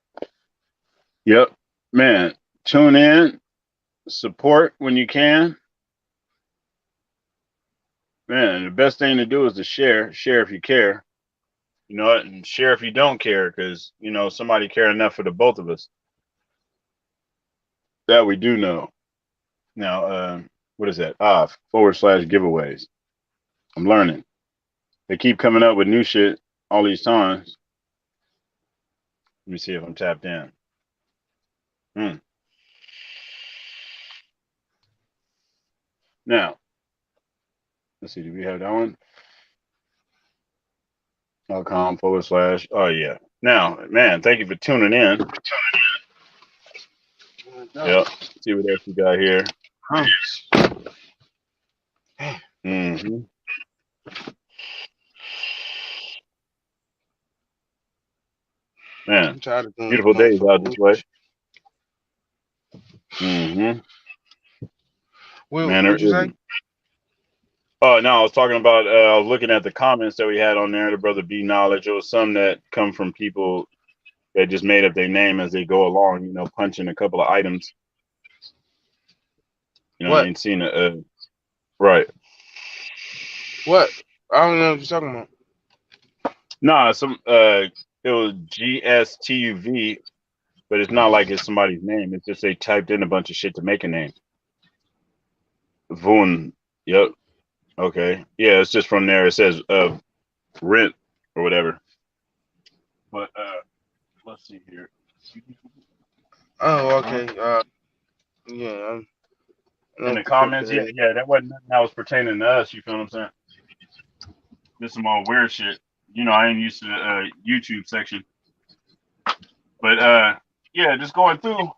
Yep. Man, tune in. Support when you can. Man, the best thing to do is to share. Share if you care. You know what? And share if you don't care, because, you know, somebody care enough for the both of us. That we do know. Now, what is that? / giveaways. I'm learning. They keep coming up with new shit all these times. Let me see if I'm tapped in. Now, let's see. Do we have that one? .com / Oh, yeah. Now, man, thank you for tuning in. Yep. See what else we got here. Mm-hmm. Man, beautiful days out this way. Mm-hmm. Man, what'd you say? Oh, no, I was talking about, I was looking at the comments that we had on there, the brother B Knowledge. It was some that come from people that just made up their name as they go along, you know, punching a couple of items. You know, I ain't seen it. Right. What? I don't know what you're talking about. Nah, it was GSTUV, but it's not like it's somebody's name. It's just they typed in a bunch of shit to make a name. Vun. Yep. Okay. Yeah, it's just from there. It says rent or whatever. But let's see here. Oh, okay. Yeah. In the comments, yeah, that wasn't nothing that was pertaining to us. You feel what I'm saying? This some more weird shit. You know, I ain't used to the YouTube section. But yeah, just going through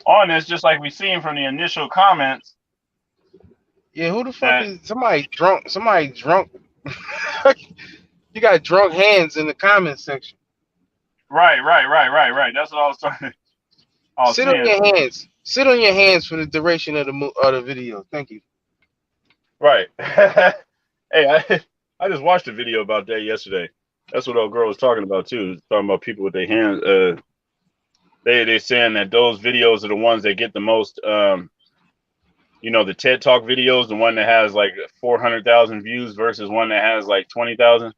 on this, just like we seen from the initial comments. Yeah, who the fuck is somebody drunk? Somebody drunk. You got drunk hands in the comment section. Right. That's what I was talking. Sit on your hands. Sit on your hands for the duration of the video. Thank you. Right. Hey, I just watched a video about that yesterday. That's what old girl was talking about too. Talking about people with their hands. They saying that those videos are the ones that get the most. You know, the TED Talk videos, the one that has like 400,000 views versus one that has like 20,000.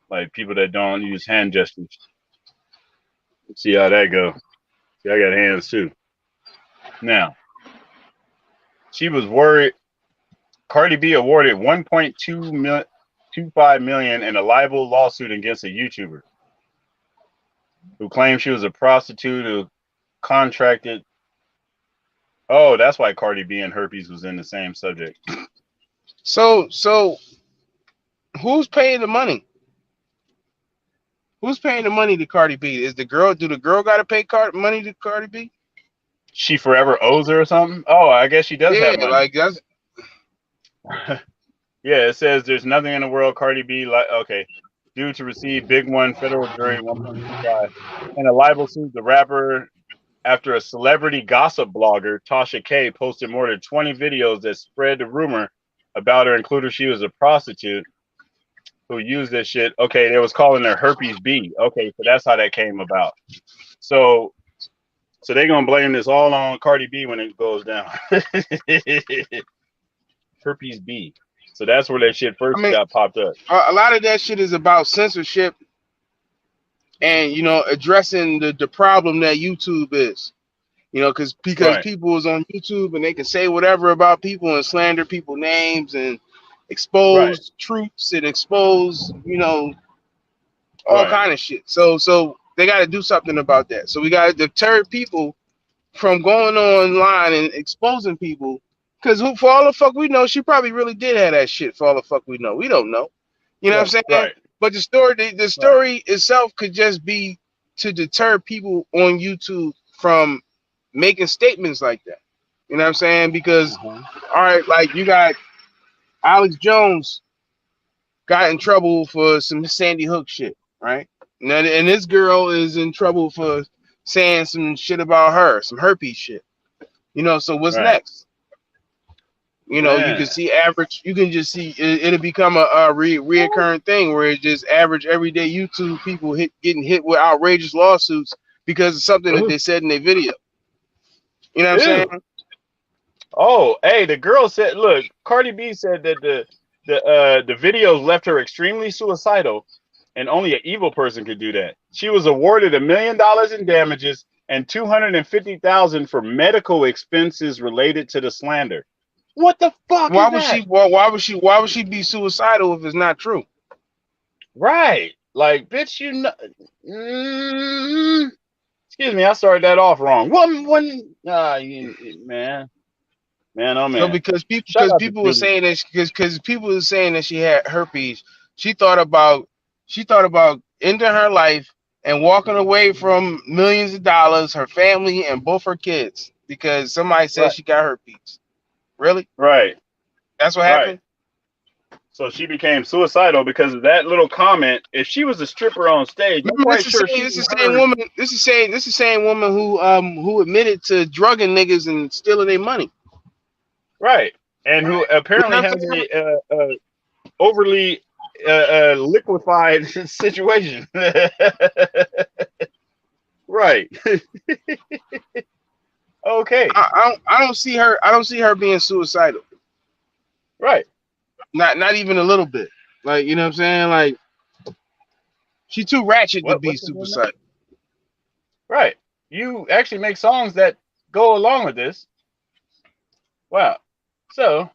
Like people that don't use hand gestures. Let's see how that go. See, I got hands too. Now, she was worried. Cardi B awarded 1.25 million in a libel lawsuit against a YouTuber who claimed she was a prostitute who contracted. Oh, that's why Cardi B and herpes was in the same subject. So who's paying the money? Who's paying the money to Cardi B? Is the girl? Do the girl got to pay money to Cardi B? She forever owes her or something? Oh, I guess she does have money. Like that's. Yeah, it says there's nothing in the world Cardi B like. Okay, due to receive big one federal jury 1.25 and a libel suit, the rapper after a celebrity gossip blogger Tasha K posted more than 20 videos that spread the rumor about her, including she was a prostitute who used this shit. Okay, they was calling her herpes B. Okay, so that's how that came about. So they're gonna blame this all on Cardi B when it goes down. Herpes B. So that's where that shit first got popped up. A lot of that shit is about censorship and, you know, addressing the problem that YouTube is. You know, because right. people is on YouTube and they can say whatever about people and slander people's names and expose truths and expose, you know, all kind of shit. So they got to do something about that. So we got to deter people from going online and exposing people. Because for all the fuck we know, she probably really did have that shit. For all the fuck we know, we don't know. You know what I'm saying? Right. But the story itself could just be to deter people on YouTube from making statements like that. You know what I'm saying? Because all right, like you got Alex Jones got in trouble for some Sandy Hook shit, right? And this girl is in trouble for saying some shit about her, some herpes shit. You know, so what's next? You know, you can see average. You can just see it'll become a reoccurring thing where it's just average everyday YouTube people getting hit with outrageous lawsuits because of something that they said in their video. You know what I'm saying? Oh, hey, the girl said, look, Cardi B said that the videos left her extremely suicidal, and only an evil person could do that. She was awarded $1 million in damages and $250,000 for medical expenses related to the slander. What the fuck? Why would she be suicidal if it's not true? Right, like, bitch, you know. Excuse me, I started that off wrong. Man, oh man. So because people were saying that because people were saying that she had herpes, she thought about ending her life and walking away from millions of dollars, her family, and both her kids because somebody said she got herpes. Really? Right. That's what happened. So she became suicidal because of that little comment. If she was a stripper on stage, I'm quite sure this is the same woman who admitted to drugging niggas and stealing their money. Right, and who apparently has a overly liquefied situation. Right. Okay. I don't see her being suicidal. Right. Not even a little bit. Like, you know what I'm saying? Like, she too ratchet to be suicidal. Right. You actually make songs that go along with this. Wow. So.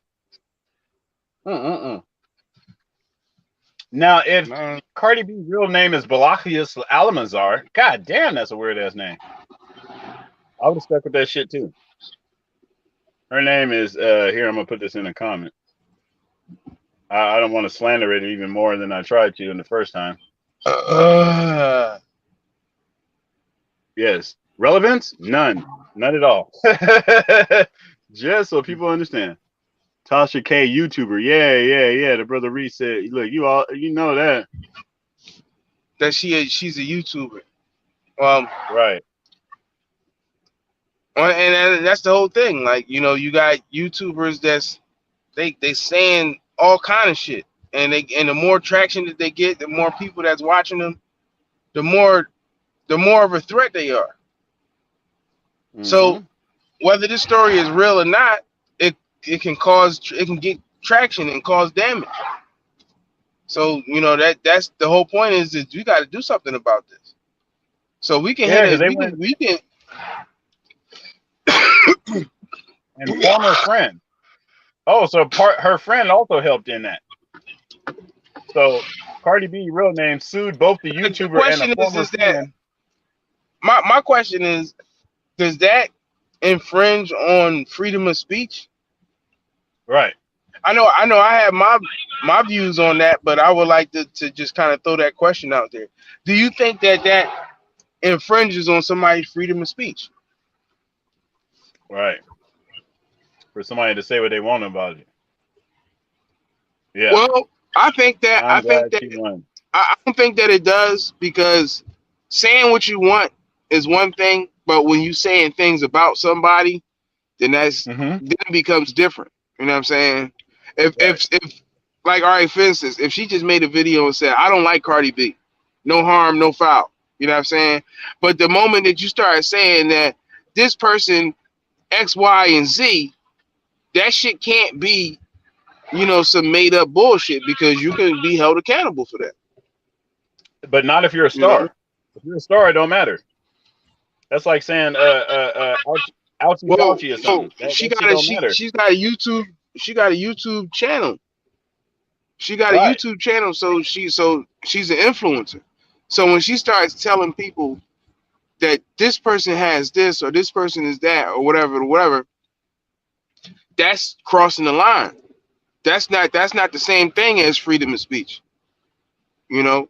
Now, if Cardi B's real name is Balachius Alamazar, god damn, that's a weird ass name. I would have stuck with that shit too. Her name is here. I'm gonna put this in a comment. I don't want to slander it even more than I tried to in the first time. Yes. Relevance? None at all. Just so people understand. Tasha K, YouTuber. Yeah. The brother Reese said, "Look, you know that she's a YouTuber." Right. And that's the whole thing. Like, you got YouTubers they saying all kind of shit, and the more traction that they get, the more people that's watching them, the more of a threat they are. Mm-hmm. So whether this story is real or not, it can get traction and cause damage. So that's the whole point, is that we got to do something about this. So we can we can and former friend. Oh, so her friend also helped in that. So Cardi B, real name, sued both the YouTuber and a former friend. My question is, does that infringe on freedom of speech? Right. I know I have my views on that, but I would like to just kind of throw that question out there. Do you think that infringes on somebody's freedom of speech? Right. For somebody to say what they want about it. Yeah. Well, I think that I don't think that it does, because saying what you want is one thing, but when you saying things about somebody, then then it becomes different. You know what I'm saying? If like, all right, for instance, if she just made a video and said, "I don't like Cardi B, no harm, no foul," you know what I'm saying? But the moment that you start saying that this person X, Y, and Z, that shit can't be, some made up bullshit, because you can be held accountable for that. But not if you're a star. If you're a star, it don't matter. That's like saying ouchie or something. She's got a YouTube channel. She got a YouTube channel, so she's an influencer. So when she starts telling people that this person has this or this person is that or whatever, that's crossing the line. That's not the same thing as freedom of speech. Because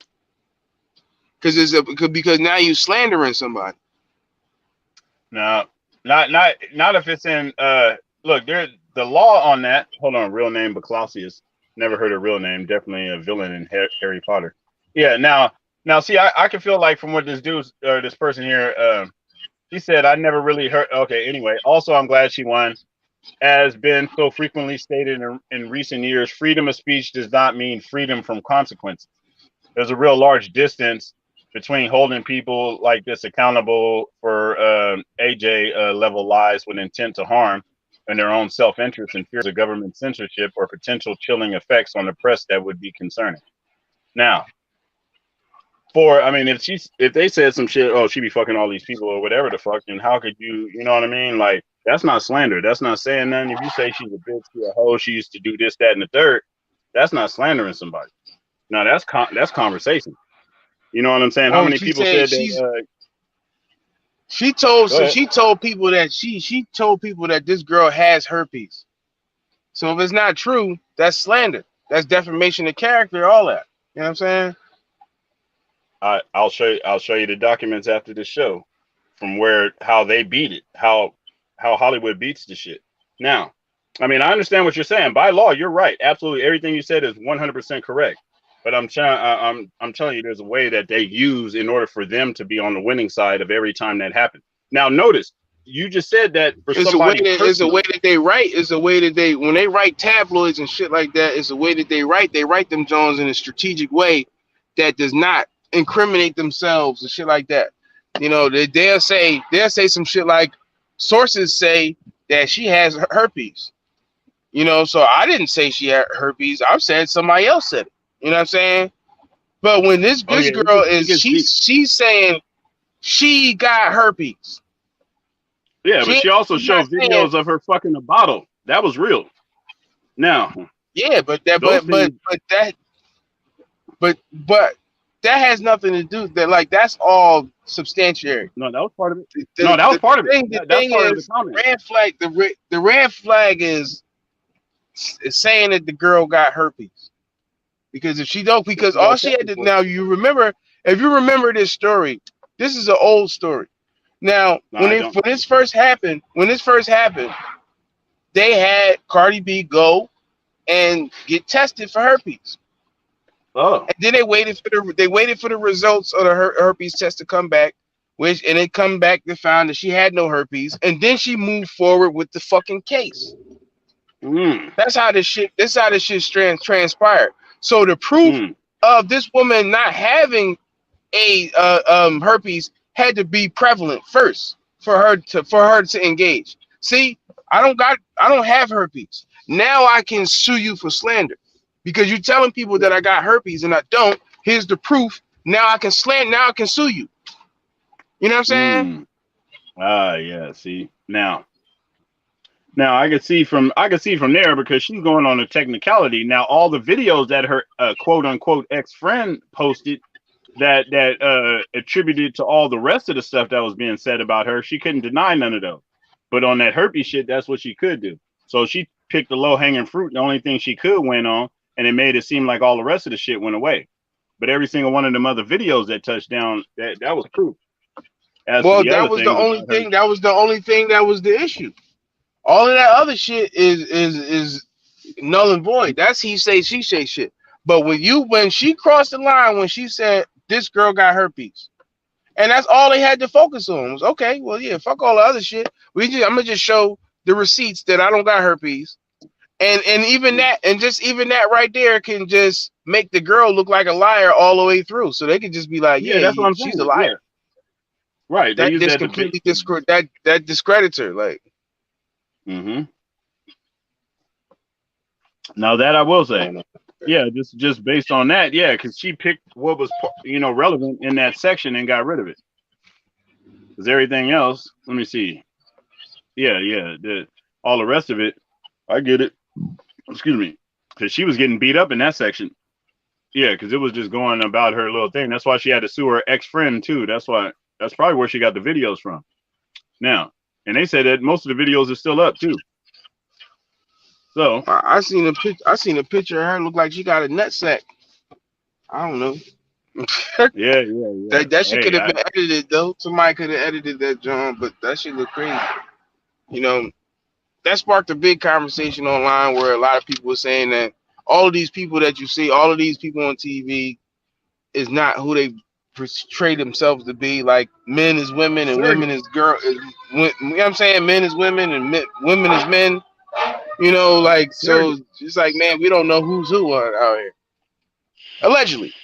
now you're slandering somebody. No, not if it's in look, there's the law on that. Hold on, real name Baclausius. Never heard a real name. Definitely a villain in Harry Potter. Yeah, now see, I can feel like from what this person here, he said, I never really heard. Okay, anyway, also I'm glad she won. As been so frequently stated in recent years, freedom of speech does not mean freedom from consequences. There's a real large distance between holding people like this accountable for AJ level lies with intent to harm and their own self-interest and fears of government censorship or potential chilling effects on the press that would be concerning. Now, if they said some shit, oh, she be fucking all these people or whatever the fuck, then how could you know what I mean? Like, that's not slander. That's not saying nothing. If you say she's a bitch, she's a hoe, she used to do this, that, and the third, that's not slandering somebody. Now that's conversation. You know what I'm saying? How many people said that? She told people that this girl has herpes. So if it's not true, that's slander. That's defamation of character. All that. You know what I'm saying? I'll show you the documents after the show, from how they beat it, how Hollywood beats the shit. Now, I understand what you're saying. By law, you're right. Absolutely, everything you said is 100% correct. But I'm telling you, there's a way that they use in order for them to be on the winning side of every time that happens. Now, notice you just said that for somebody. It's a way that they write. It's a way that when they write tabloids and shit like that. It's a way that they write. They write them Jones in a strategic way that does not incriminate themselves and shit like that. They'll say some shit like, sources say that she has herpes. So I didn't say she had herpes. I've said somebody else said it. You know what I'm saying? But when this girl she's saying she got herpes. Yeah, but she also showed videos of her fucking a bottle. That was real. Now. Yeah, but that has nothing to do that's all substantiated. No, that was part of it. That was part of it. That's part of the comment. The red flag is saying that the girl got herpes. Because if she don't, because all she had to now, you remember, if you remember this story, this is an old story. Now, when this first happened, they had Cardi B go and get tested for herpes. Oh. And then they waited for the results of the herpes test to come back, and it come back to find that she had no herpes, and then she moved forward with the fucking case. That's how this shit transpired. So the proof of this woman not having a herpes had to be prevalent first for her to engage. See, I don't have herpes. Now I can sue you for slander because you're telling people that I got herpes and I don't. Here's the proof. Now I can Now I can sue you. You know what I'm saying? Yeah. See, now I can see from there because she's going on a technicality. Now all the videos that her quote unquote ex-friend posted that attributed to all the rest of the stuff that was being said about her, she couldn't deny none of those. But on that herpes shit, that's what she could do. So she picked the low-hanging fruit, the only thing she could win on, and it made it seem like all the rest of the shit went away. But every single one of them other videos that touched down, that was proof. That was the only thing. That was the only thing that was the issue. All of that other shit is null and void. That's he say, she say shit. But when she crossed the line, when she said this girl got herpes, and that's all they had to focus on was, okay, well, yeah, fuck all the other shit. I'm gonna just show the receipts that I don't got herpes, and even that right there can just make the girl look like a liar all the way through. So they could just be like, yeah, that's what I'm saying. She's a liar. Yeah. Right. That just completely that discredits her. Like. Now that I will say, yeah, just based on that, yeah, because she picked what was relevant in that section and got rid of it. Because everything else, let me see. Yeah, all the rest of it, I get it. Excuse me, because she was getting beat up in that section. Yeah, because it was just going about her little thing. That's why she had to sue her ex-friend too. That's probably where she got the videos from. Now, and they said that most of the videos are still up too. So I seen a picture of her look like she got a nutsack. I don't know. yeah. That shit could have been edited though. Somebody could have edited that, John, but that shit look crazy. That sparked a big conversation online where a lot of people were saying that all of these people that you see, all of these people on TV, is not who they portray themselves to be. Like men is women and women is girl. You know what I'm saying? Men is women and women is men. So it's like, man, we don't know who's who out here. Allegedly,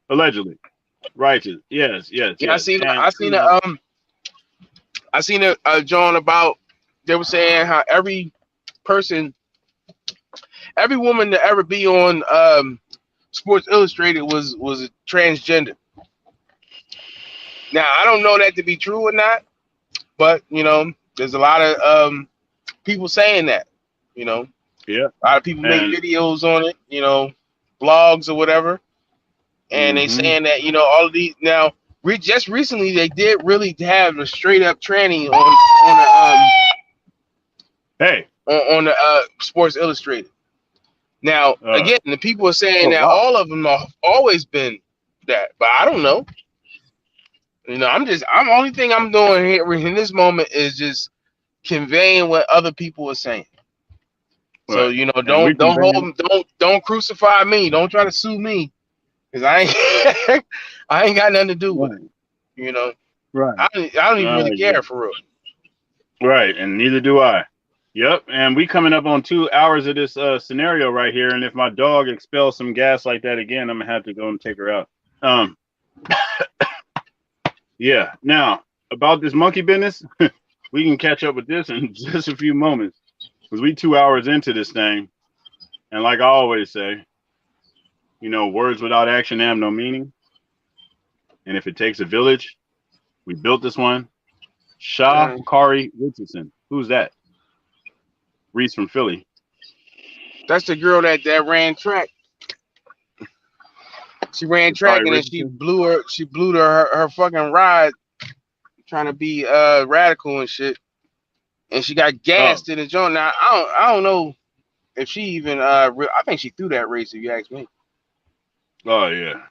Allegedly, righteous. Yes. Yeah, I seen a John about. They were saying how every woman to ever be on Sports Illustrated was a transgender. Now I don't know that to be true or not, but there's a lot of people saying that. Yeah, a lot of people make videos on it, blogs or whatever, and they saying that all of these now. Just recently, they did really have a straight up tranny on the Sports Illustrated. Now, again, the people are saying that all of them have always been that, but I don't know. I'm only thing I'm doing here in this moment is just conveying what other people are saying. Right. So don't crucify me. Don't try to sue me, because I ain't got nothing to do with it. Right. I don't even really care for real. Right, and neither do I. Yep, and we coming up on 2 hours of this scenario right here, and if my dog expels some gas like that again, I'm gonna have to go and take her out. Yeah. Now about this monkey business, we can catch up with this in just a few moments, because we 2 hours into this thing, and like I always say, words without action have no meaning. And if it takes a village, we built this one. Kari Richardson. Who's that? Reese from Philly. That's the girl that ran track. She ran track and then she blew her fucking ride trying to be radical and shit. And she got gassed in the joint. Now I don't know. if she even I think she threw that race, if you ask me. Oh yeah.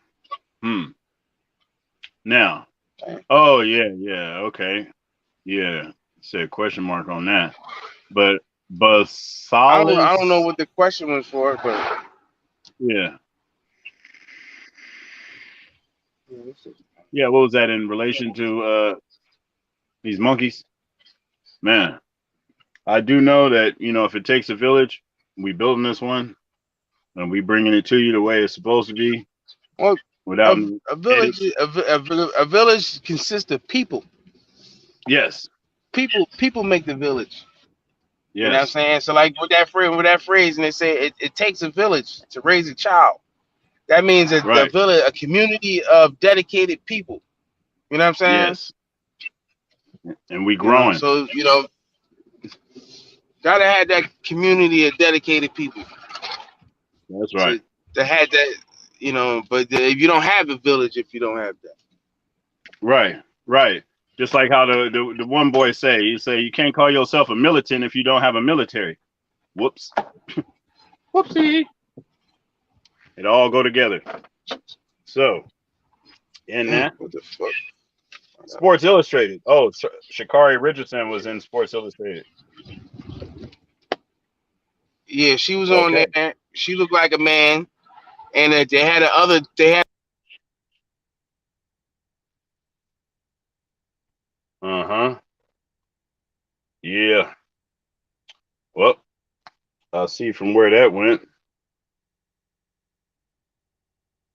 Now. Oh yeah. Okay. Yeah. Said question mark on that. But I don't know Basalis. what the question was for, but Yeah. Yeah. What was that in relation to these monkeys? Man, I do know that if it takes a village, we building this one and we bringing it to you the way it's supposed to be. well, Without a village, a village consists of people. Yes. People make the village. Yes. You know what I'm saying? So like with that phrase, and they say it takes a village to raise a child. That means a village, a community of dedicated people. You know what I'm saying? Yes. And we growing. So gotta have that community of dedicated people. That's right. To have that, but if you don't have a village, if you don't have that. Right. Just like how the one boy say, you can't call yourself a militant if you don't have a military. Whoops. Whoopsie. It all go together. So, in that, what the fuck? Sports Illustrated. Oh, Sha'Carri Richardson was in Sports Illustrated. Yeah, she was on there. She looked like a man, and they had Yeah. Well, I'll see from where that went.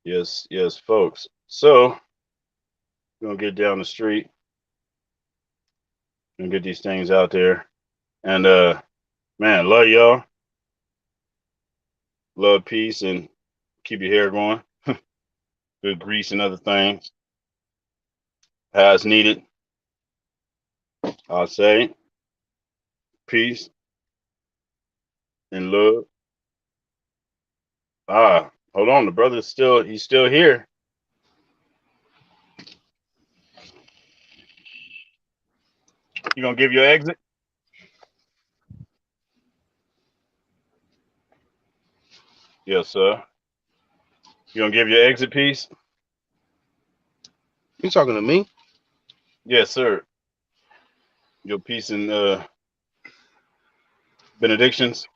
Yes, folks. So, we're gonna get down the street and get these things out there. And man, love y'all. Love, peace, and keep your hair going. Good grease and other things as needed. I'll say peace and love. Hold on, the brother's he's still here. You gonna give your exit? Yes, sir. You gonna give your exit piece? You talking to me? Yes, sir. Your piece in benedictions.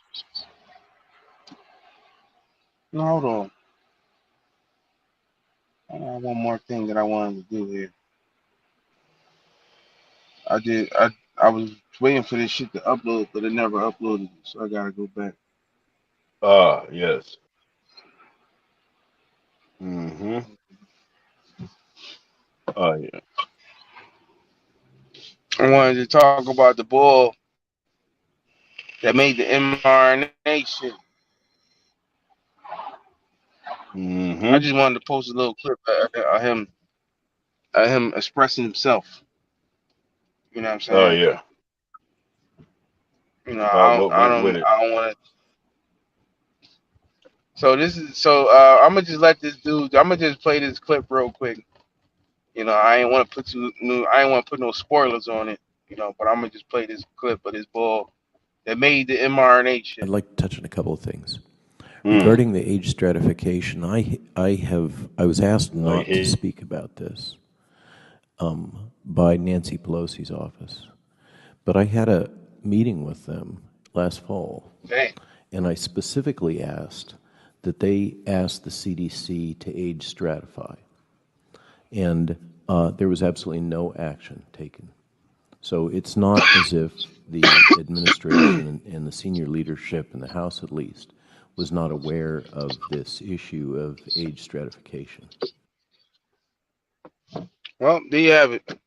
No, hold on. I have one more thing that I wanted to do here. I was waiting for this shit to upload, but it never uploaded, so I gotta go back. Yes. Mm-hmm. Oh yeah. I wanted to talk about the bull that made the mRNA shit. Mm-hmm. I just wanted to post a little clip of him expressing himself. You know what I'm saying? Oh yeah. I don't want to. I'm gonna just let this dude. I'm gonna just play this clip real quick. I ain't want to put no spoilers on it. But I'm gonna just play this clip of this bull that made the mRNA shit. I'd like to touch on a couple of things. Regarding the age stratification, I was asked not to speak about this by Nancy Pelosi's office, but I had a meeting with them last fall, and I specifically asked that they ask the CDC to age stratify, and there was absolutely no action taken. So it's not as if the administration and the senior leadership in the House, at least, was not aware of this issue of age stratification. Well, there you have it.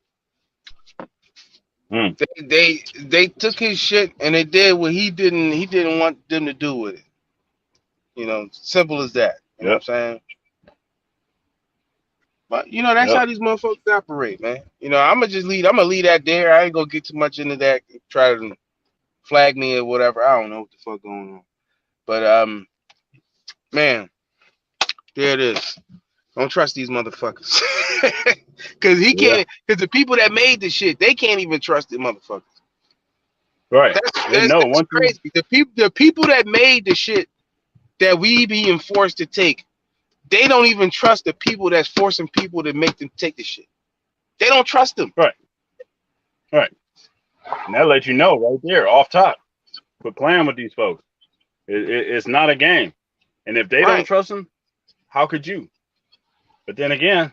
They took his shit and they did what he didn't want them to do with it. Simple as that. You know what I'm saying? But that's how these motherfuckers operate, man. I'm gonna leave that there. I ain't gonna get too much into that. Try to flag me or whatever. I don't know what the fuck going on. But man, there it is. Don't trust these motherfuckers. Cause he can't. Cause the people that made the shit, they can't even trust the motherfuckers. Right. That's crazy. The people that made the shit that we being forced to take, they don't even trust the people that's forcing people to make them take the shit. They don't trust them. Right. Right. And that lets you know right there, off top. Quit playing with these folks. It's not a game. And if they don't trust them, how could you? But then again,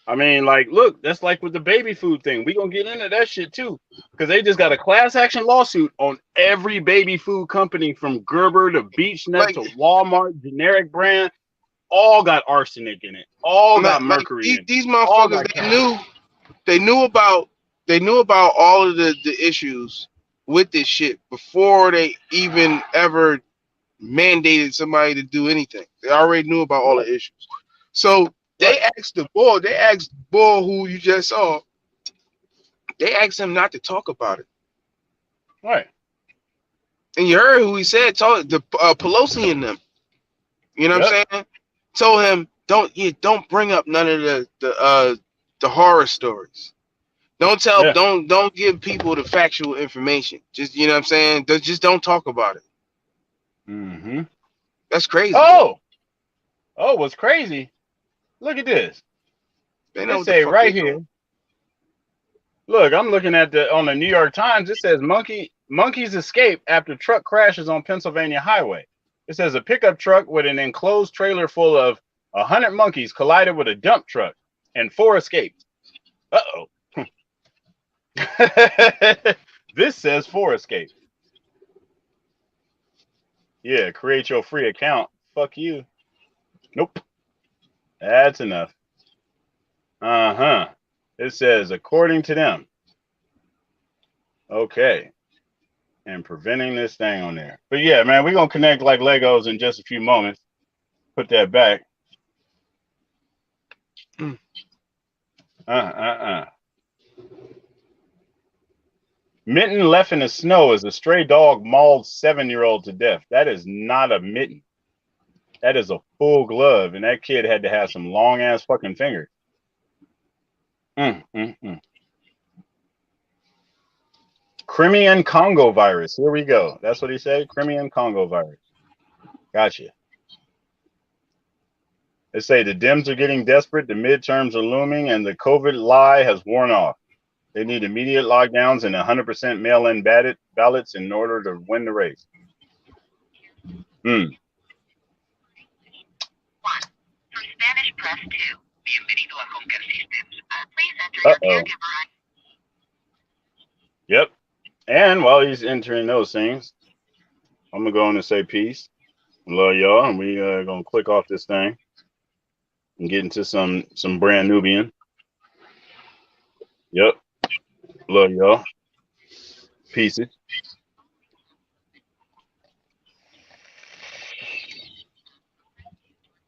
I mean, like, look, that's like with the baby food thing. We're going to get into that shit too. Because they just got a class action lawsuit on every baby food company from Gerber to Beech-Nut to Walmart, generic brand. All got arsenic in it. All got mercury in it. These motherfuckers, they knew about all of the issues with this shit before they even ever mandated somebody to do anything. They already knew about all the issues. So they asked the bull who you just saw, they asked him not to talk about it. Right. And you heard who he said, told the Pelosi and them. You know what I'm saying? Told him, don't bring up none of the horror stories. Don't give people the factual information. Just, you know what I'm saying? Just don't talk about it. Mm-hmm. That's crazy. Oh, what's crazy? Look at this. They say right here. Look, I'm looking at on the New York Times. It says monkeys escape after truck crashes on Pennsylvania highway. It says a pickup truck with an enclosed trailer full of 100 monkeys collided with a dump truck and 4 escaped. Uh-oh. This says 4 escaped. Yeah, create your free account. Fuck you. Nope. That's enough. Uh-huh. It says, according to them. Okay. And preventing this thing on there. But yeah, man, we're going to connect like Legos in just a few moments. Put that back. Mitten left in the snow as a stray dog mauled 7-year-old to death. That is not a mitten. That is a full glove. And that kid had to have some long ass fucking fingers. Crimean Congo virus. Here we go. That's what he said. Crimean Congo virus. Gotcha. They say the Dems are getting desperate, the midterms are looming, and the COVID lie has worn off. They need immediate lockdowns and 100% mail-in ballots in order to win the race. From Spanish Press 2. Bienvenido a Home Care Systems. Please enter your caregiver. Yep. And while he's entering those things, I'm going to go on and say peace. Love y'all. And we going to click off this thing and get into some brand Nubian. Yep. Love y'all. Pieces.